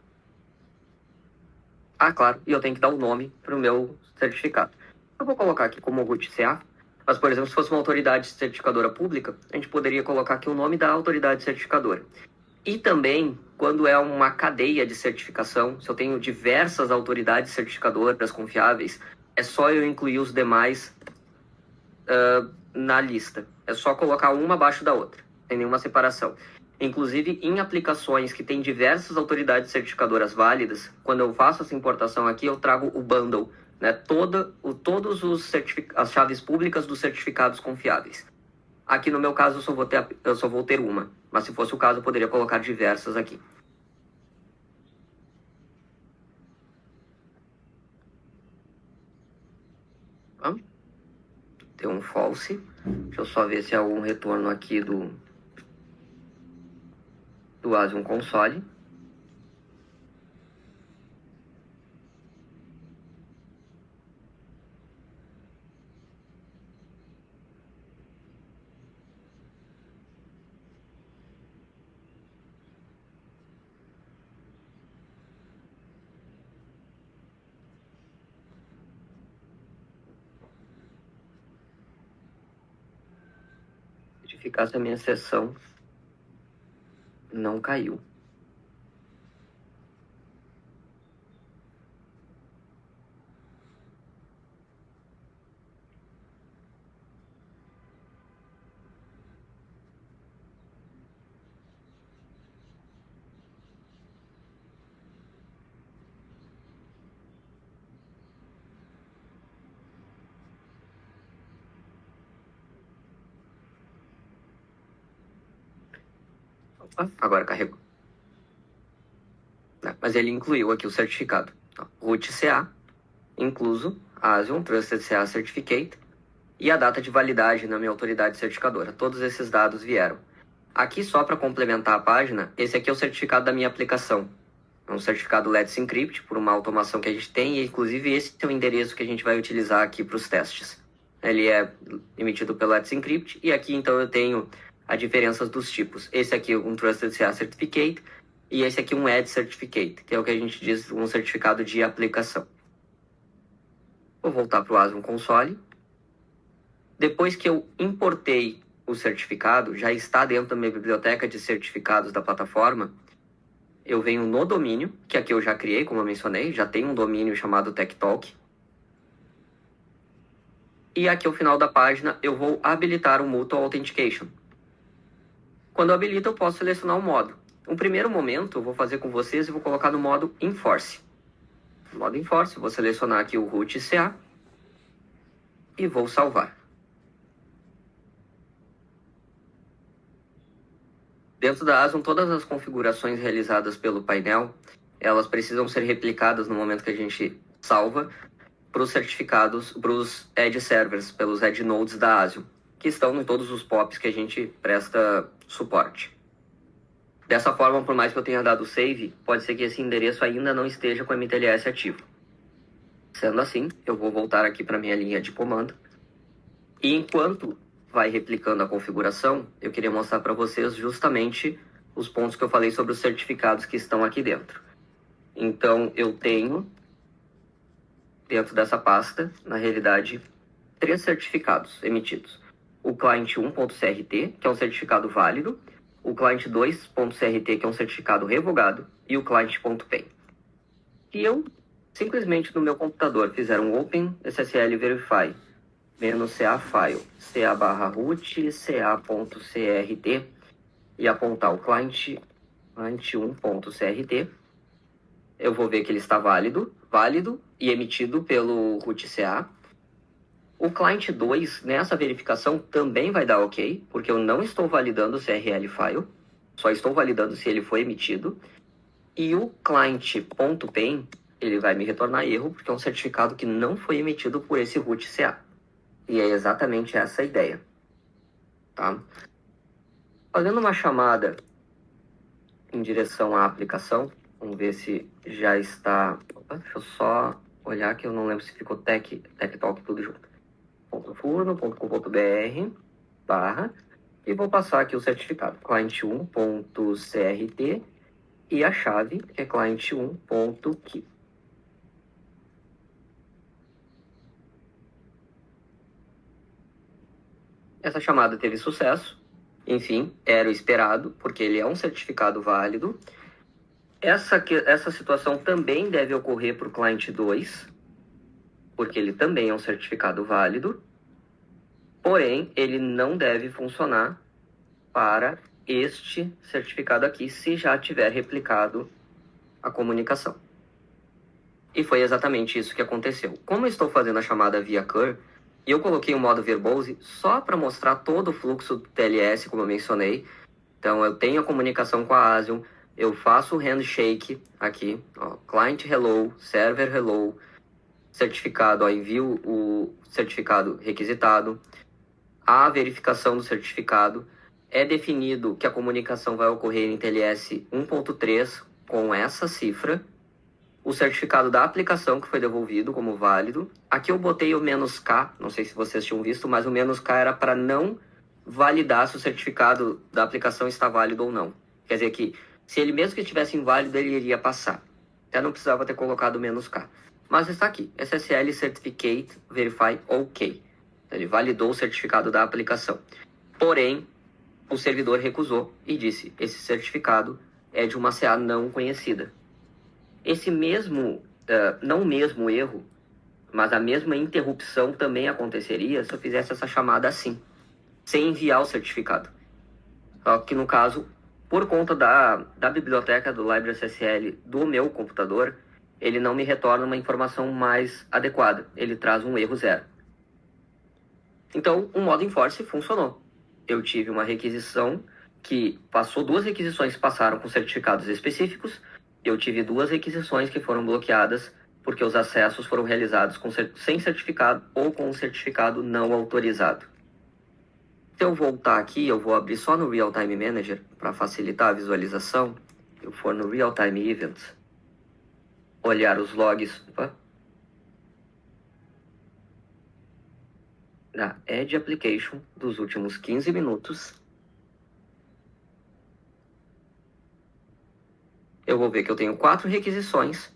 Ah, claro, e eu tenho que dar um nome para o meu certificado. Eu vou colocar aqui como root CA, mas, por exemplo, se fosse uma autoridade certificadora pública, a gente poderia colocar aqui o nome da autoridade certificadora. E também, quando é uma cadeia de certificação, se eu tenho diversas autoridades certificadoras confiáveis, é só eu incluir os demais na lista. É só colocar uma abaixo da outra, sem nenhuma separação. Inclusive, em aplicações que têm diversas autoridades certificadoras válidas, quando eu faço essa importação aqui, eu trago o bundle, né? Todos as chaves públicas dos certificados confiáveis. Aqui no meu caso eu só vou ter uma, mas se fosse o caso eu poderia colocar diversas aqui. Tá? Deu um false. Deixa eu só ver se há algum retorno aqui do Asium Console. Verificar se a minha sessão não caiu. Opa, agora carregou. Mas ele incluiu aqui o certificado. Root CA, incluso Asium Trusted CA Certificate e a data de validade na minha autoridade certificadora. Todos esses dados vieram. Aqui, só para complementar a página, esse aqui é o certificado da minha aplicação. É um certificado Let's Encrypt, por uma automação que a gente tem, e inclusive esse é o endereço que a gente vai utilizar aqui para os testes. Ele é emitido pelo Let's Encrypt, e aqui então eu tenho as diferenças dos tipos. Esse aqui é um Trusted CA Certificate, e esse aqui é um Edge Certificate, que é o que a gente diz um certificado de aplicação. Vou voltar para o Asium Console. Depois que eu importei o certificado, já está dentro da minha biblioteca de certificados da plataforma, eu venho no domínio, que aqui eu já criei, como eu mencionei, já tem um domínio chamado TechTalk. E aqui ao final da página eu vou habilitar o Mutual Authentication. Quando eu habilito, eu posso selecionar o modo. No primeiro momento, eu vou fazer com vocês e vou colocar no modo Enforce. No modo Enforce, vou selecionar aqui o Root CA e vou salvar. Dentro da Asium, todas as configurações realizadas pelo painel, elas precisam ser replicadas no momento que a gente salva para os certificados, para os Edge Servers, pelos Edge Nodes da Asium, que estão em todos os POPs que a gente presta suporte. Dessa forma, por mais que eu tenha dado save, pode ser que esse endereço ainda não esteja com o MTLS ativo. Sendo assim, eu vou voltar aqui para minha linha de comando. E enquanto vai replicando a configuração, eu queria mostrar para vocês justamente os pontos que eu falei sobre os certificados que estão aqui dentro. Então, eu tenho, dentro dessa pasta, na realidade, 3 certificados emitidos. O client 1.crt, que é um certificado válido, o client 2.crt, que é um certificado revogado, e o client.pen. E eu, simplesmente no meu computador, fizer um open SSL verify -ca file ca/root ca.crt e apontar o client 1.crt, eu vou ver que ele está válido e emitido pelo root CA. O client 2, nessa verificação, também vai dar ok, porque eu não estou validando o CRL file, só estou validando se ele foi emitido. E o client.pen, ele vai me retornar erro, porque é um certificado que não foi emitido por esse root CA. E é exatamente essa a ideia. Tá? Fazendo uma chamada em direção à aplicação, vamos ver se já está... Opa, deixa eu só olhar que eu não lembro se ficou TechTalk tudo junto. .furno.com.br/ e vou passar aqui o certificado client1.crt e a chave que é client1.key. Essa chamada teve sucesso, enfim, era o esperado, porque ele é um certificado válido. Essa situação também deve ocorrer para o client 2, porque ele também é um certificado válido, porém, ele não deve funcionar para este certificado aqui, se já tiver replicado a comunicação. E foi exatamente isso que aconteceu. Como eu estou fazendo a chamada via cur, e eu coloquei o modo verbose só para mostrar todo o fluxo do TLS, como eu mencionei. Então, eu tenho a comunicação com a Asium, eu faço o handshake aqui, ó, client hello, server hello, certificado, envio o certificado requisitado, a verificação do certificado, é definido que a comunicação vai ocorrer em TLS 1.3 com essa cifra, o certificado da aplicação que foi devolvido como válido. Aqui eu botei o "-K", não sei se vocês tinham visto, mas o "-K" era para não validar se o certificado da aplicação está válido ou não. Quer dizer que, se ele mesmo que estivesse inválido, ele iria passar. Até não precisava ter colocado o "-K". Mas está aqui, SSL Certificate Verify OK. Ele validou o certificado da aplicação. Porém, o servidor recusou e disse: esse certificado é de uma CA não conhecida. Esse mesmo, não o mesmo erro, mas a mesma interrupção também aconteceria se eu fizesse essa chamada assim, sem enviar o certificado. Só que no caso, por conta da biblioteca do LibreSSL do meu computador, ele não me retorna uma informação mais adequada. Ele traz um erro 0. Então, o modo enforce funcionou. Eu tive uma requisição que passou, 2 requisições passaram com certificados específicos. Eu tive 2 requisições que foram bloqueadas porque os acessos foram realizados sem certificado ou com um certificado não autorizado. Se eu voltar aqui, eu vou abrir só no Real Time Manager para facilitar a visualização. Eu for no Real Time Events, olhar os logs da Edge Application dos últimos 15 minutos. Eu vou ver que eu tenho 4 requisições.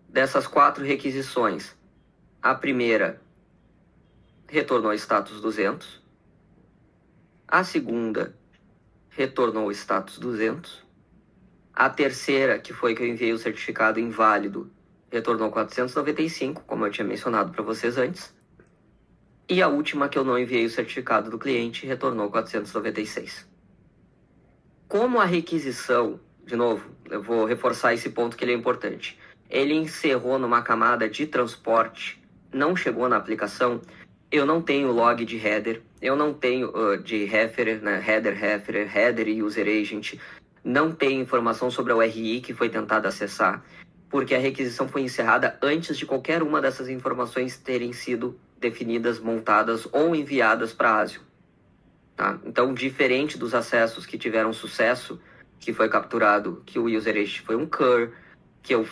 Dessas 4 requisições, a primeira retornou status 200. A segunda retornou status 200. A terceira, que foi que eu enviei o certificado inválido, retornou 495, como eu tinha mencionado para vocês antes. E a última, que eu não enviei o certificado do cliente, retornou 496. Como a requisição, de novo, eu vou reforçar esse ponto que ele é importante, ele encerrou numa camada de transporte, não chegou na aplicação, eu não tenho log de header, eu não tenho de referer, né, header e user agent, não tenho informação sobre a URI que foi tentada acessar, porque a requisição foi encerrada antes de qualquer uma dessas informações terem sido definidas, montadas ou enviadas para a ASIO. Tá? Então, diferente dos acessos que tiveram sucesso, que foi capturado, que o user agent foi um cur, que eu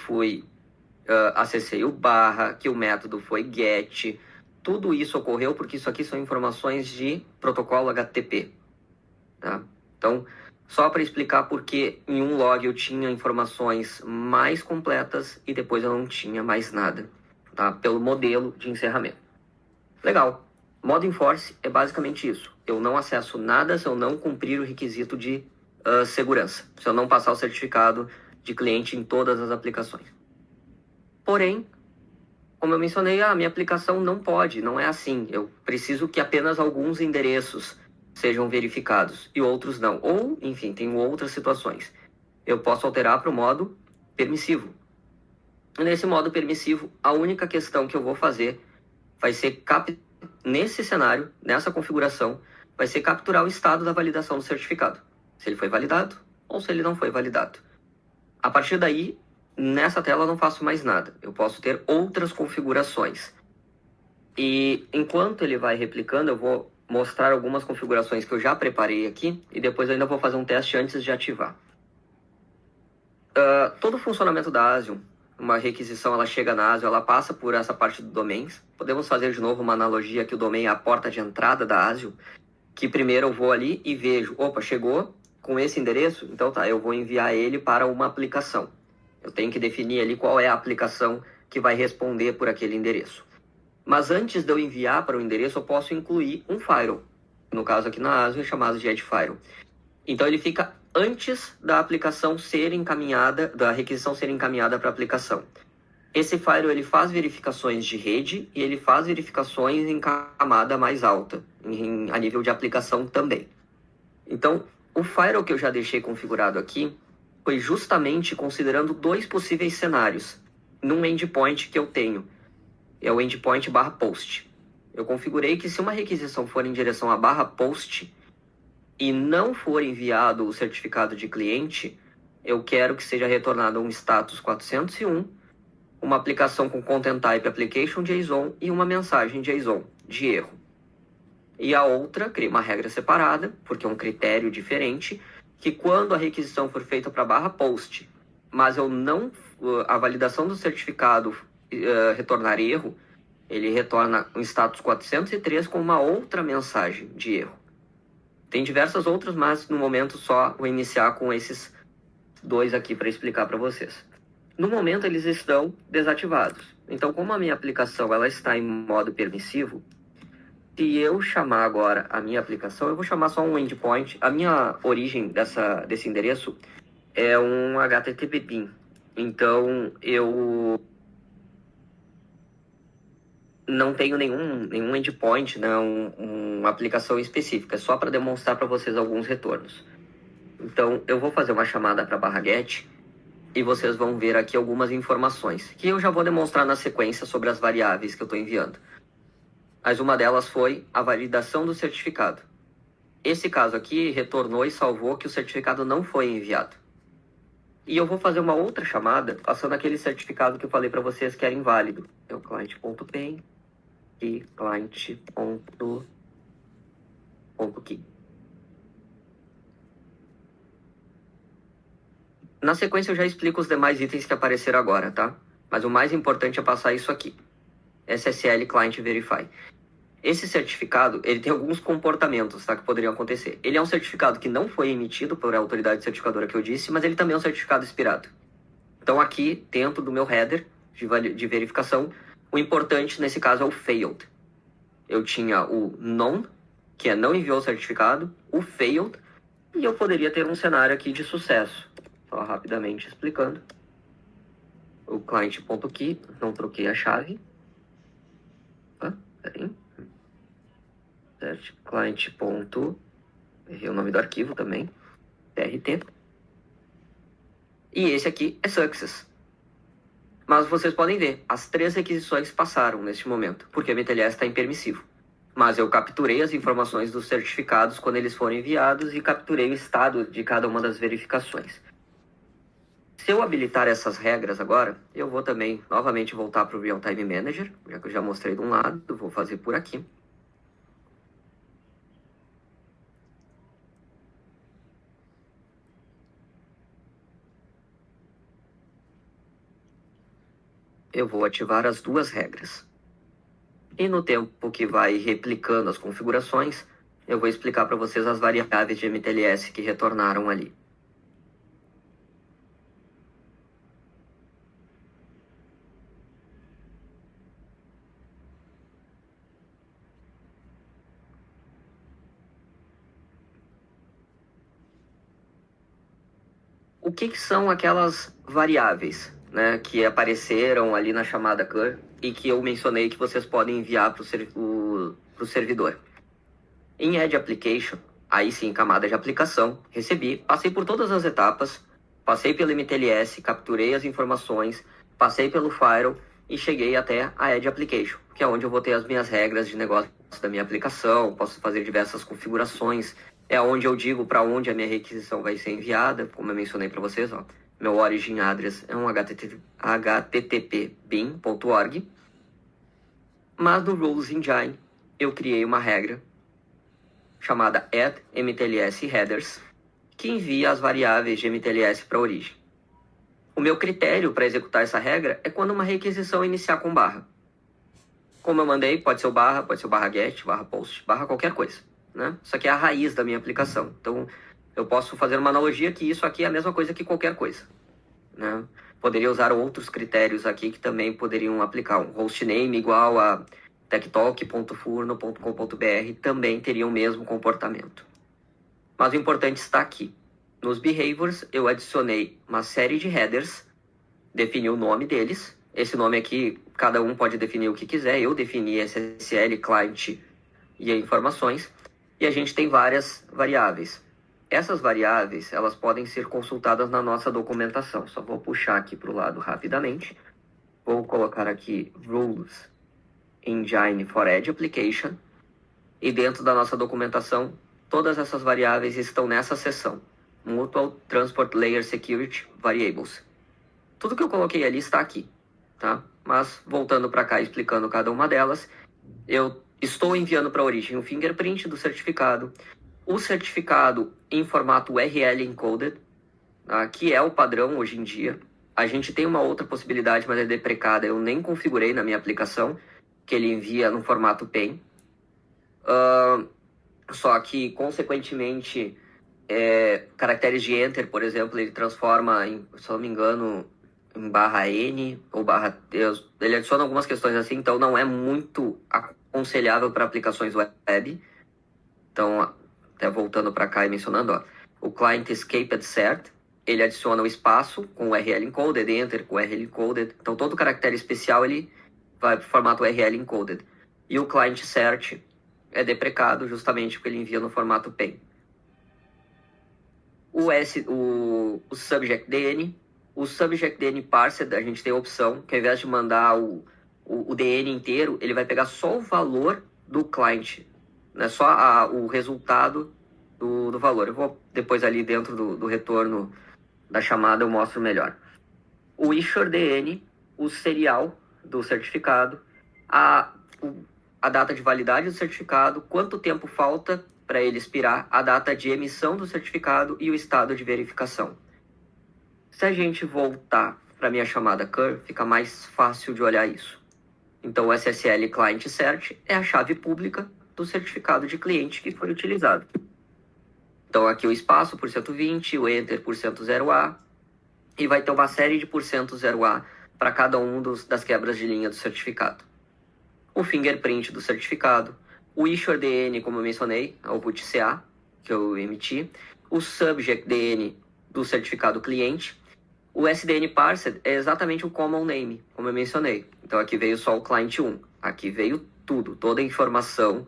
acessei o barra, que o método foi get, tudo isso ocorreu porque isso aqui são informações de protocolo HTTP. Tá? Então, só para explicar porque em um log eu tinha informações mais completas e depois eu não tinha mais nada, tá? Pelo modelo de encerramento. Legal. Modo enforce é basicamente isso. Eu não acesso nada se eu não cumprir o requisito de segurança, se eu não passar o certificado de cliente em todas as aplicações. Porém, como eu mencionei, a minha aplicação não pode, não é assim. Eu preciso que apenas alguns endereços sejam verificados e outros não. Ou, enfim, tem outras situações. Eu posso alterar para o modo permissivo. Nesse modo permissivo, a única questão que eu vou fazer vai ser, nesse cenário, nessa configuração, vai ser capturar o estado da validação do certificado. Se ele foi validado ou se ele não foi validado. A partir daí, nessa tela eu não faço mais nada. Eu posso ter outras configurações. E enquanto ele vai replicando, eu vou mostrar algumas configurações que eu já preparei aqui e depois eu ainda vou fazer um teste antes de ativar. Todo o funcionamento da ASIO, uma requisição, ela chega na ASIO, ela passa por essa parte do domains. Podemos fazer de novo uma analogia que o domain é a porta de entrada da ASIO, que primeiro eu vou ali e vejo, opa, chegou com esse endereço, então tá, eu vou enviar ele para uma aplicação. Eu tenho que definir ali qual é a aplicação que vai responder por aquele endereço. Mas antes de eu enviar para o endereço, eu posso incluir um firewall. No caso aqui na ASIO é chamado de Edge Firewall. Então ele fica antes da aplicação ser encaminhada, da requisição ser encaminhada para a aplicação. Esse firewall ele faz verificações de rede e ele faz verificações em camada mais alta, a nível de aplicação também. Então, o firewall que eu já deixei configurado aqui foi justamente considerando 2 possíveis cenários num endpoint que eu tenho. É o endpoint /post. Eu configurei que se uma requisição for em direção a /post e não for enviado o certificado de cliente, eu quero que seja retornado um status 401, uma aplicação com Content Type Application JSON e uma mensagem JSON de erro. E a outra, cria uma regra separada, porque é um critério diferente, que quando a requisição for feita para barra post, mas a validação do certificado retornar erro, ele retorna um status 403 com uma outra mensagem de erro. Tem diversas outras, mas no momento só vou iniciar com esses dois aqui para explicar para vocês. No momento eles estão desativados. Então, como a minha aplicação ela está em modo permissivo, se eu chamar agora a minha aplicação, eu vou chamar só um endpoint. A minha origem desse endereço é um HTTP PIN. Então, eu não tenho nenhum endpoint, né, uma aplicação específica, só para demonstrar para vocês alguns retornos. Então, eu vou fazer uma chamada para /get e vocês vão ver aqui algumas informações, que eu já vou demonstrar na sequência sobre as variáveis que eu estou enviando. Mas uma delas foi a validação do certificado. Esse caso aqui retornou e salvou que o certificado não foi enviado. E eu vou fazer uma outra chamada, passando aquele certificado que eu falei para vocês que era inválido. É o client.pen e client.key. Na sequência eu já explico os demais itens que apareceram agora, tá? Mas o mais importante é passar isso aqui. SSL Client Verify. Esse certificado, ele tem alguns comportamentos, tá, que poderiam acontecer. Ele é um certificado que não foi emitido por a autoridade certificadora que eu disse, mas ele também é um certificado expirado. Então aqui, dentro do meu header de verificação, o importante nesse caso é o failed. Eu tinha o non, que é não enviou o certificado, o failed, e eu poderia ter um cenário aqui de sucesso. Só rapidamente explicando. O client.key, não troquei a chave. Peraí. Client. Errei o nome do arquivo também. TRT. E esse aqui é success. Mas vocês podem ver, as 3 requisições passaram neste momento, porque a MTLS está impermissivo. Mas eu capturei as informações dos certificados quando eles foram enviados e capturei o estado de cada uma das verificações. Se eu habilitar essas regras agora, eu vou também novamente voltar para o Real Time Manager, já que eu já mostrei de um lado, vou fazer por aqui. Eu vou ativar as 2 regras. E no tempo que vai replicando as configurações, eu vou explicar para vocês as variáveis de MTLS que retornaram ali. O que são aquelas variáveis, né, que apareceram ali na chamada cur e que eu mencionei que vocês podem enviar para o servidor? Em Edge Application, aí sim, camada de aplicação, recebi, passei por todas as etapas, passei pelo MTLS, capturei as informações, passei pelo Firewall e cheguei até a Edge Application, que é onde eu vou ter as minhas regras de negócio da minha aplicação, posso fazer diversas configurações. É onde eu digo para onde a minha requisição vai ser enviada, como eu mencionei para vocês, ó. Meu origin address é um http bin.org. Mas no Rules Engine, eu criei uma regra chamada add MTLS headers, que envia as variáveis de MTLS para a origem. O meu critério para executar essa regra é quando uma requisição iniciar com barra. Como eu mandei, pode ser o barra, pode ser o /get, /post, qualquer coisa. Né? Isso aqui é a raiz da minha aplicação. Então, eu posso fazer uma analogia que isso aqui é a mesma coisa que qualquer coisa. Né? Poderia usar outros critérios aqui que também poderiam aplicar. Um hostname igual a techtalk.furno.com.br também teria o mesmo comportamento. Mas o importante está aqui. Nos behaviors, eu adicionei uma série de headers, defini o nome deles. Esse nome aqui, cada um pode definir o que quiser. Eu defini SSL, client e informações. E a gente tem várias variáveis. Essas variáveis, elas podem ser consultadas na nossa documentação. Só vou puxar aqui para o lado rapidamente. Vou colocar aqui Rules Engine for Edge Application. E dentro da nossa documentação, todas essas variáveis estão nessa seção. Mutual Transport Layer Security Variables. Tudo que eu coloquei ali está aqui. tá? Mas, voltando para cá, explicando cada uma delas, eu estou enviando para a origem o fingerprint do certificado, o certificado em formato URL encoded, tá? Que é o padrão hoje em dia. A gente tem uma outra possibilidade, mas é deprecada, eu nem configurei na minha aplicação, que ele envia no formato PEN. Só que, consequentemente, caracteres de Enter, por exemplo, ele transforma, se eu não me engano, em /N ou /T. Ele adiciona algumas questões assim, então não é muito aconselhável para aplicações web. Então, até voltando para cá e mencionando, ó, o client escaped cert, ele adiciona o espaço com URL encoded, Enter com URL encoded. Então, todo caractere especial ele vai para o formato URL encoded. E o client cert é deprecado justamente porque ele envia no formato PEN. O subject DN, o subject DN parsed, a gente tem a opção que ao invés de mandar o DN inteiro, ele vai pegar só o valor do client, né? Só o resultado do valor. Eu vou depois ali dentro do retorno da chamada eu mostro melhor. O issuer DN, o serial do certificado, a data de validade do certificado, quanto tempo falta para ele expirar, a data de emissão do certificado e o estado de verificação. Se a gente voltar para a minha chamada CUR, fica mais fácil de olhar isso. Então, o SSL Client Cert é a chave pública do certificado de cliente que foi utilizado. Então, aqui o espaço por 120, o Enter por 0A, e vai ter uma série de por 0A para cada um das quebras de linha do certificado. O fingerprint do certificado, o issuer DN, como eu mencionei, o boot CA, que eu emiti, o subject DN do certificado cliente, o SDN parsed é exatamente o common name, como eu mencionei. Então aqui veio só o client 1, aqui veio tudo, toda a informação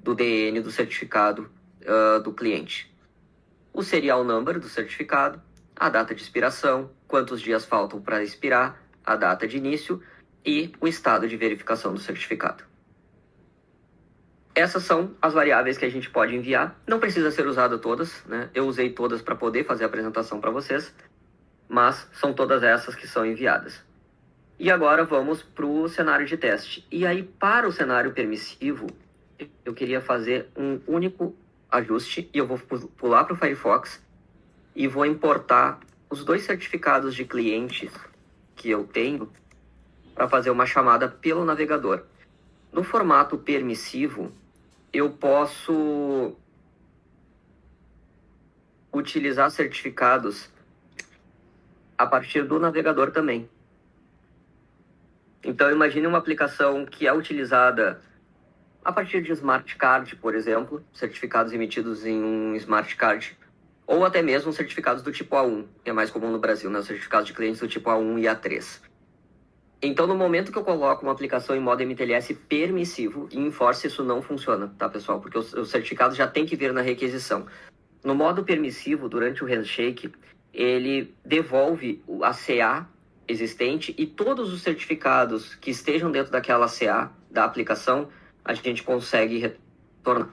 do DN do certificado do cliente. O serial number do certificado, a data de expiração, quantos dias faltam para expirar, a data de início e o estado de verificação do certificado. Essas são as variáveis que a gente pode enviar. Não precisa ser usada todas, né? Eu usei todas para poder fazer a apresentação para vocês, mas são todas essas que são enviadas. E agora vamos para o cenário de teste. E aí, para o cenário permissivo, eu queria fazer um único ajuste, e eu vou pular para o Firefox e vou importar os dois certificados de clientes que eu tenho para fazer uma chamada pelo navegador. No formato permissivo, eu posso utilizar certificados a partir do navegador também. Então, imagine uma aplicação que é utilizada a partir de Smart Card, por exemplo, certificados emitidos em um Smart Card, ou até mesmo certificados do tipo A1, que é mais comum no Brasil, né? Certificados de clientes do tipo A1 e A3. Então, no momento que eu coloco uma aplicação em modo MTLS permissivo, e em Force isso não funciona, tá, pessoal? Porque o certificado já tem que vir na requisição. No modo permissivo, durante o handshake, ele devolve a CA existente e todos os certificados que estejam dentro daquela CA da aplicação, a gente consegue retornar.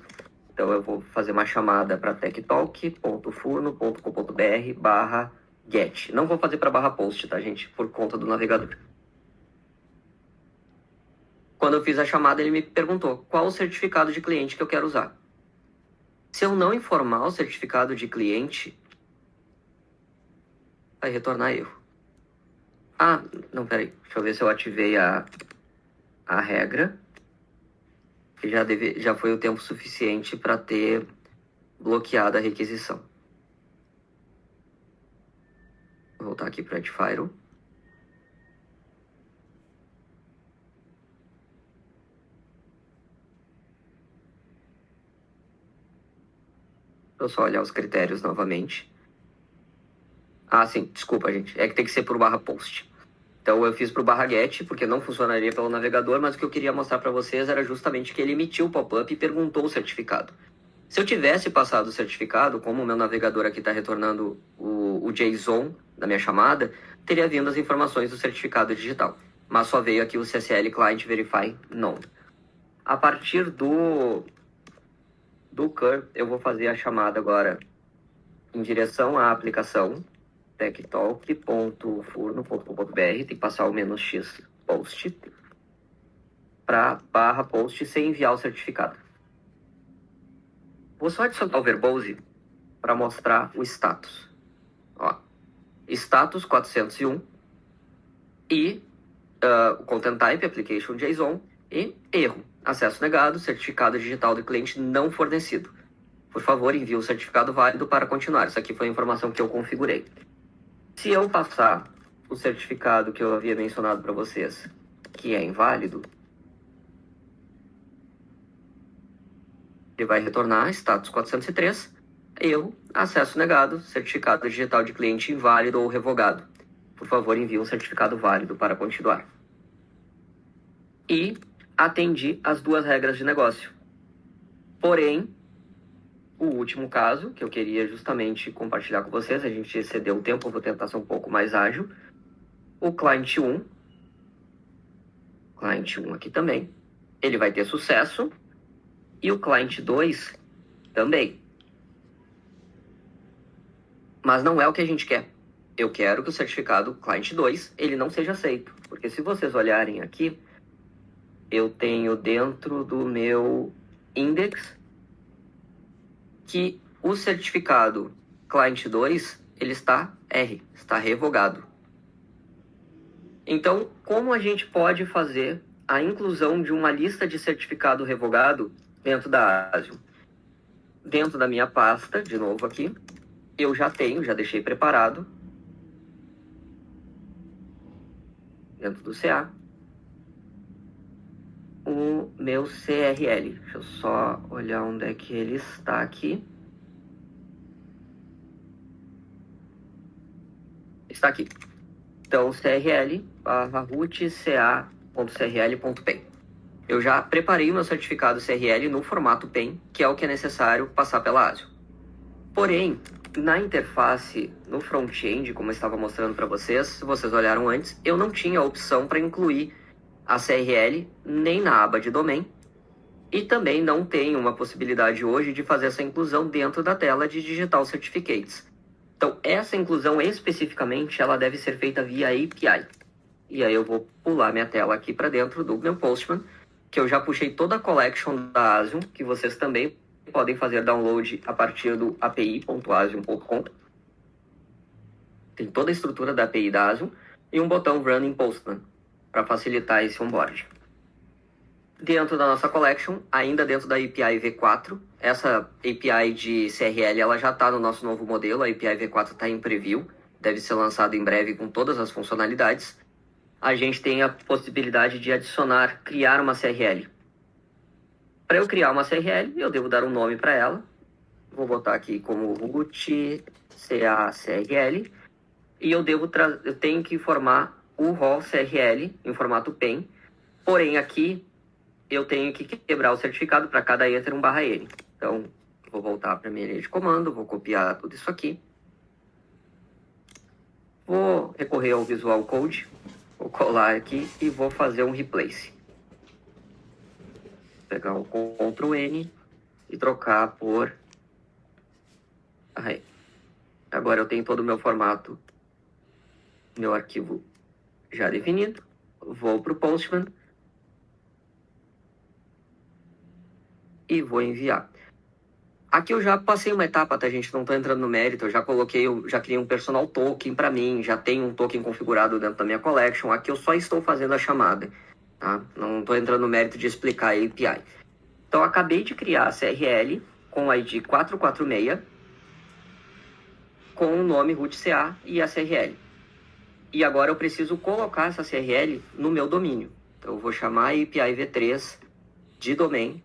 Então, eu vou fazer uma chamada para techtalk.furno.com.br/get. Não vou fazer para /post, tá, gente? Por conta do navegador. Quando eu fiz a chamada, ele me perguntou qual o certificado de cliente que eu quero usar. Se eu não informar o certificado de cliente, vai retornar erro. Ah, não, peraí. Deixa eu ver se eu ativei a regra. Que já foi o tempo suficiente para ter bloqueado a requisição. Vou voltar aqui para Adfire. Vou só olhar os critérios novamente. Ah, sim, desculpa, gente. É que tem que ser por /post. Então eu fiz para o /get, porque não funcionaria pelo navegador, mas o que eu queria mostrar para vocês era justamente que ele emitiu o pop-up e perguntou o certificado. Se eu tivesse passado o certificado, como o meu navegador aqui está retornando o JSON da minha chamada, teria vindo as informações do certificado digital. Mas só veio aqui o CSL Client Verify Node. A partir do CUR, eu vou fazer a chamada agora em direção à aplicação techtalk.furno.com.br, tem que passar o "-x" post para barra post sem enviar o certificado. Vou só adicionar o verbose para mostrar o status. Ó, status 401 e o content type application JSON e erro. Acesso negado, certificado digital do cliente não fornecido. Por favor, envie o certificado válido para continuar. Isso aqui foi a informação que eu configurei. Se eu passar o certificado que eu havia mencionado para vocês, que é inválido, ele vai retornar status 403, erro, acesso negado, certificado digital de cliente inválido ou revogado. Por favor, envie um certificado válido para continuar. E atendi as duas regras de negócio. Porém, o último caso, que eu queria justamente compartilhar com vocês, a gente excedeu o tempo, eu vou tentar ser um pouco mais ágil. O client 1 aqui também, ele vai ter sucesso. E o client 2 também. Mas não é o que a gente quer. Eu quero que o certificado client 2 ele não seja aceito. Porque se vocês olharem aqui, eu tenho dentro do meu index que o certificado client 2 ele está R, está revogado. Então, como a gente pode fazer a inclusão de uma lista de certificado revogado dentro da Asium? Dentro da minha pasta, de novo aqui, eu já deixei preparado, dentro do CA, o meu CRL. Deixa eu só olhar onde é que ele está aqui. Está aqui. Então, CRL, root.ca.crl.pen. Eu já preparei o meu certificado CRL no formato PEN, que é o que é necessário passar pela Asium. Porém, na interface, no front-end, como eu estava mostrando para vocês, se vocês olharam antes, eu não tinha a opção para incluir a CRL nem na aba de domain, e também não tenho uma possibilidade hoje de fazer essa inclusão dentro da tela de Digital Certificates. Então, essa inclusão especificamente, ela deve ser feita via API. E aí eu vou pular minha tela aqui para dentro do meu Postman, que eu já puxei toda a collection da Asium, que vocês também podem fazer download a partir do api.asium.com. Tem toda a estrutura da API da Asium e um botão Run in Postman para facilitar esse onboard. Dentro da nossa collection, ainda dentro da API V4, essa API de CRL ela já está no nosso novo modelo, a API V4 está em preview, deve ser lançado em breve com todas as funcionalidades. A gente tem a possibilidade de criar uma CRL. Para eu criar uma CRL, eu devo dar um nome para ela. Vou botar aqui como root CA-CRL. E eu tenho que formar o rol CRL em formato PEN. Porém, aqui eu tenho que quebrar o certificado para cada enter um /n. Então, vou voltar para a minha linha de comando, vou copiar tudo isso aqui. Vou recorrer ao Visual Code. Vou colar aqui e vou fazer um replace. Vou pegar o Ctrl N e trocar por array. Agora eu tenho todo o meu formato, meu arquivo já definido. Vou para o Postman e vou enviar. Aqui eu já passei uma etapa, tá, gente? Não estou entrando no mérito. Eu já criei um personal token para mim, já tenho um token configurado dentro da minha collection. Aqui eu só estou fazendo a chamada, tá? Não estou entrando no mérito de explicar a API. Então, eu acabei de criar a CRL com o ID 446, com o nome root CA e a CRL. E agora eu preciso colocar essa CRL no meu domínio. Então, eu vou chamar a API V3 de domain.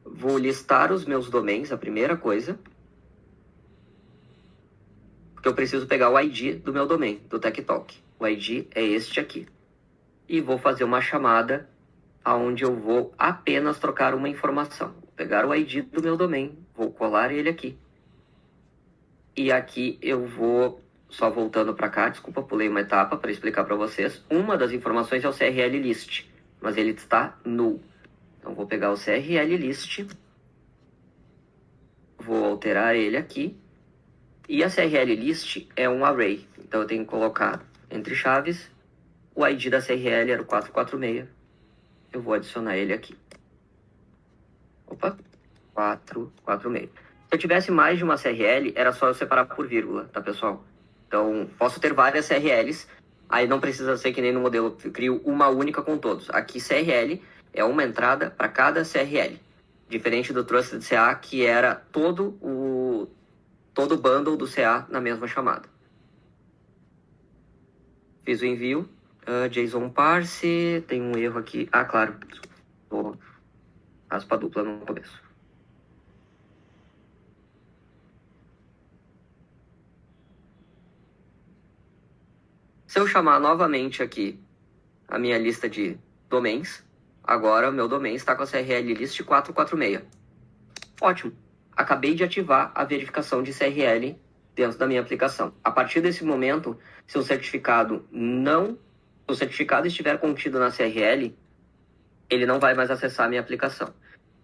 Vou listar os meus domains, a primeira coisa. Porque eu preciso pegar o ID do meu domain, do TechTalk. O ID é este aqui. E vou fazer uma chamada onde eu vou apenas trocar uma informação. Vou pegar o ID do meu domain, vou colar ele aqui. E aqui eu vou, só voltando para cá, desculpa, pulei uma etapa para explicar para vocês. Uma das informações é o CRL list, mas ele está null. Então, vou pegar o CRL list, vou alterar ele aqui, e a CRL list é um array, então eu tenho que colocar entre chaves o ID da CRL era o 446. Eu vou adicionar ele aqui. Opa, 446. Se eu tivesse mais de uma CRL, era só eu separar por vírgula, tá, pessoal? Então, posso ter várias CRLs, aí não precisa ser que nem no modelo, eu crio uma única com todos. Aqui, CRL é uma entrada para cada CRL. Diferente do Trusted CA, que era todo o bundle do CA na mesma chamada. Fiz o envio. JSON parse, tem um erro aqui. Ah, claro. Aspa dupla no começo. Se eu chamar novamente aqui a minha lista de domains, agora o meu domain está com a CRL list 446. Ótimo. Acabei de ativar a verificação de CRL dentro da minha aplicação. A partir desse momento, se o certificado estiver contido na CRL, ele não vai mais acessar a minha aplicação.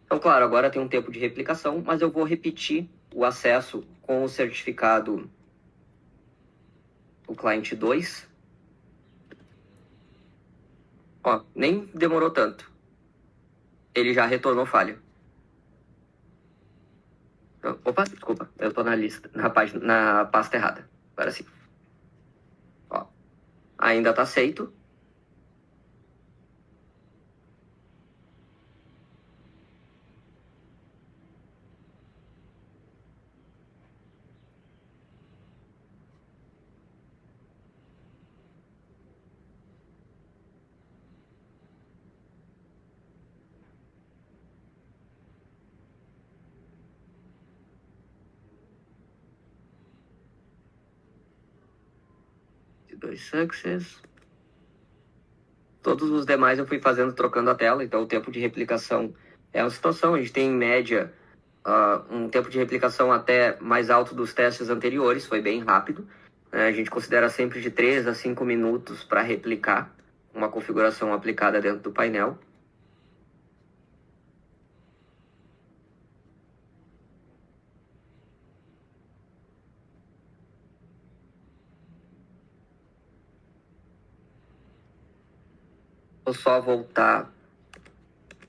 Então, claro, agora tem um tempo de replicação, mas eu vou repetir o acesso com o certificado, o cliente 2. Ó, nem demorou tanto. Ele já retornou falha. Opa, desculpa, eu tô na pasta errada. Agora sim. Ó, ainda tá aceito. Dois success. Todos os demais eu fui fazendo trocando a tela, então o tempo de replicação é uma situação. A gente tem em média um tempo de replicação até mais alto dos testes anteriores, foi bem rápido. A gente considera sempre de 3 a 5 minutos para replicar uma configuração aplicada dentro do painel. Vou só voltar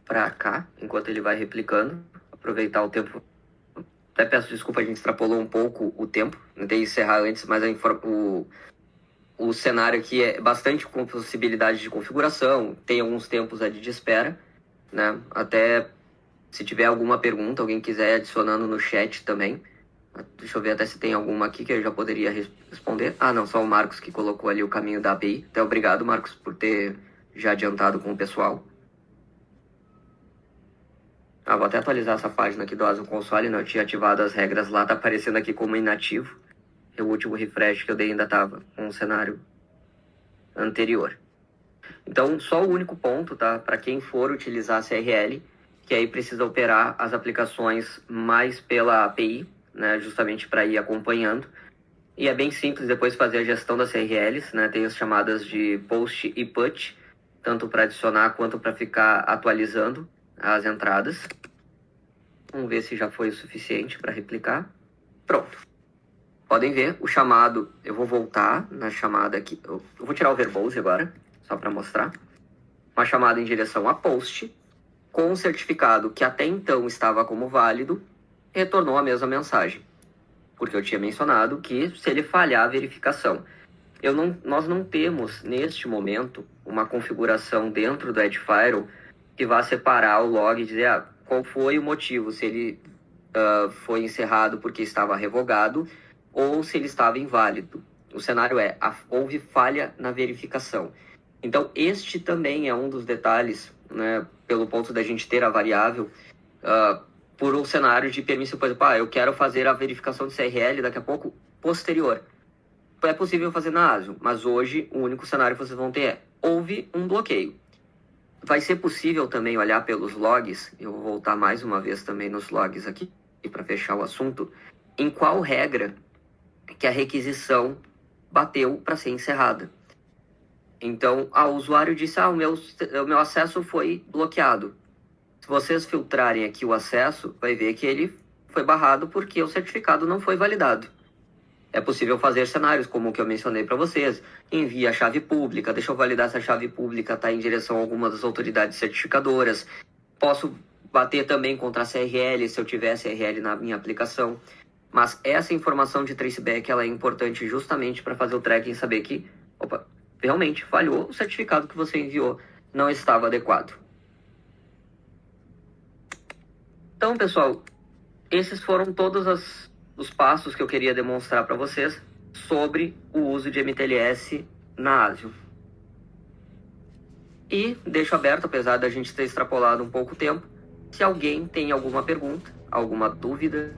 para cá, enquanto ele vai replicando, aproveitar o tempo. Até peço desculpa, a gente extrapolou um pouco o tempo, tentei encerrar antes, mas o cenário aqui é bastante com possibilidade de configuração, tem alguns tempos ali de espera, né? Até se tiver alguma pergunta, alguém quiser adicionando no chat também. Deixa eu ver até se tem alguma aqui que eu já poderia responder. Ah, não, só o Marcos que colocou ali o caminho da API. Até obrigado, Marcos, por ter já adiantado com o pessoal. Vou até atualizar essa página aqui do Asm Console, não tinha ativado as regras lá, tá aparecendo aqui como inativo. O último refresh que eu dei ainda estava com o cenário anterior. Então, só o único ponto, tá? Para quem for utilizar a CRL, que aí precisa operar as aplicações mais pela API, né? Justamente para ir acompanhando. E é bem simples depois fazer a gestão das CRLs, né? Tem as chamadas de post e put, tanto para adicionar quanto para ficar atualizando as entradas. Vamos ver se já foi o suficiente para replicar. Pronto. Podem ver o chamado. Eu vou voltar na chamada aqui. Eu vou tirar o verbose agora, só para mostrar. Uma chamada em direção a post, com um certificado que até então estava como válido, retornou a mesma mensagem. Porque eu tinha mencionado que se ele falhar a verificação. Nós não temos, neste momento, uma configuração dentro do Edgefire que vá separar o log e dizer qual foi o motivo, se ele foi encerrado porque estava revogado ou se ele estava inválido. O cenário houve falha na verificação. Então, este também é um dos detalhes, né, pelo ponto da gente ter a variável, por um cenário de permissão, por exemplo, eu quero fazer a verificação de CRL daqui a pouco posterior. É possível fazer na ASIO, mas hoje o único cenário que vocês vão ter houve um bloqueio. Vai ser possível também olhar pelos logs, eu vou voltar mais uma vez também nos logs aqui, para fechar o assunto, em qual regra que a requisição bateu para ser encerrada. Então, o usuário disse, o meu acesso foi bloqueado. Se vocês filtrarem aqui o acesso, vai ver que ele foi barrado porque o certificado não foi validado. é possível fazer cenários como o que eu mencionei para vocês. Envia a chave pública, deixa eu validar se a chave pública está em direção a alguma das autoridades certificadoras. Posso bater também contra a CRL, se eu tiver CRL na minha aplicação. Mas essa informação de traceback ela é importante justamente para fazer o tracking saber que, opa, realmente falhou, o certificado que você enviou não estava adequado. Então, pessoal, esses foram todos os passos que eu queria demonstrar para vocês sobre o uso de MTLS na ASIO. E deixo aberto, apesar da gente ter extrapolado um pouco o tempo, se alguém tem alguma pergunta, alguma dúvida,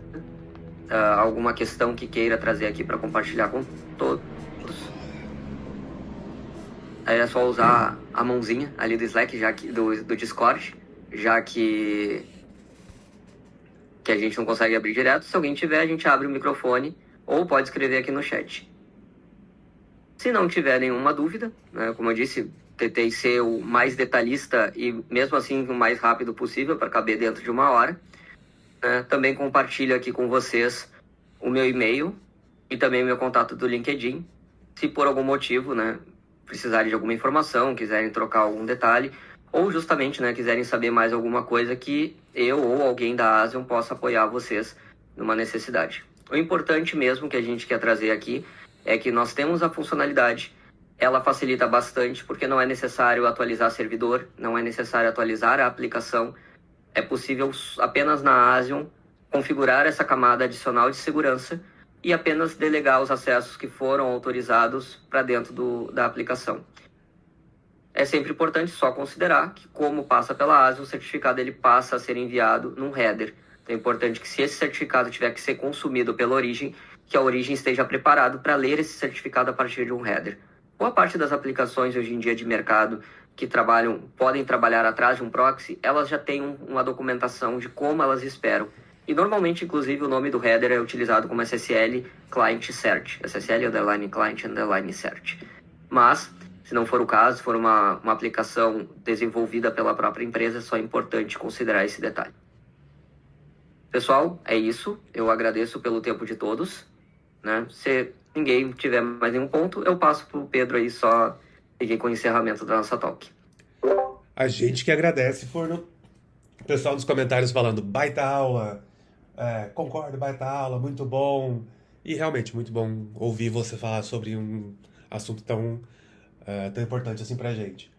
alguma questão que queira trazer aqui para compartilhar com todos. Aí é só usar a mãozinha ali do Slack, do Discord, já que a gente não consegue abrir direto. Se alguém tiver, a gente abre o microfone ou pode escrever aqui no chat. Se não tiver nenhuma dúvida, né, como eu disse, tentei ser o mais detalhista e mesmo assim o mais rápido possível para caber dentro de 1 hora. Também compartilho aqui com vocês o meu e-mail e também o meu contato do LinkedIn. Se por algum motivo, né, precisarem de alguma informação, quiserem trocar algum detalhe, ou justamente, né, quiserem saber mais alguma coisa que eu ou alguém da Asian possa apoiar vocês numa necessidade. O importante mesmo que a gente quer trazer aqui é que nós temos a funcionalidade, ela facilita bastante porque não é necessário atualizar servidor, não é necessário atualizar a aplicação, é possível apenas na Asian configurar essa camada adicional de segurança e apenas delegar os acessos que foram autorizados para dentro da aplicação. É sempre importante só considerar que, como passa pela ASIO, o certificado ele passa a ser enviado num header. Então é importante que, se esse certificado tiver que ser consumido pela origem, que a origem esteja preparado para ler esse certificado a partir de um header. Boa parte das aplicações hoje em dia de mercado que podem trabalhar atrás de um proxy, elas já têm uma documentação de como elas esperam. E normalmente, inclusive, o nome do header é utilizado como SSL Client Cert, SSL underline Client underline Cert. Mas, se não for o caso, se for uma aplicação desenvolvida pela própria empresa, é só importante considerar esse detalhe. Pessoal, é isso. Eu agradeço pelo tempo de todos. Né? Se ninguém tiver mais nenhum ponto, eu passo para o Pedro aí, só seguir com o encerramento da nossa talk. A gente que agradece, Furno. O pessoal nos comentários falando, baita aula, concordo, baita aula, muito bom. E realmente, muito bom ouvir você falar sobre um assunto tão importante assim pra gente.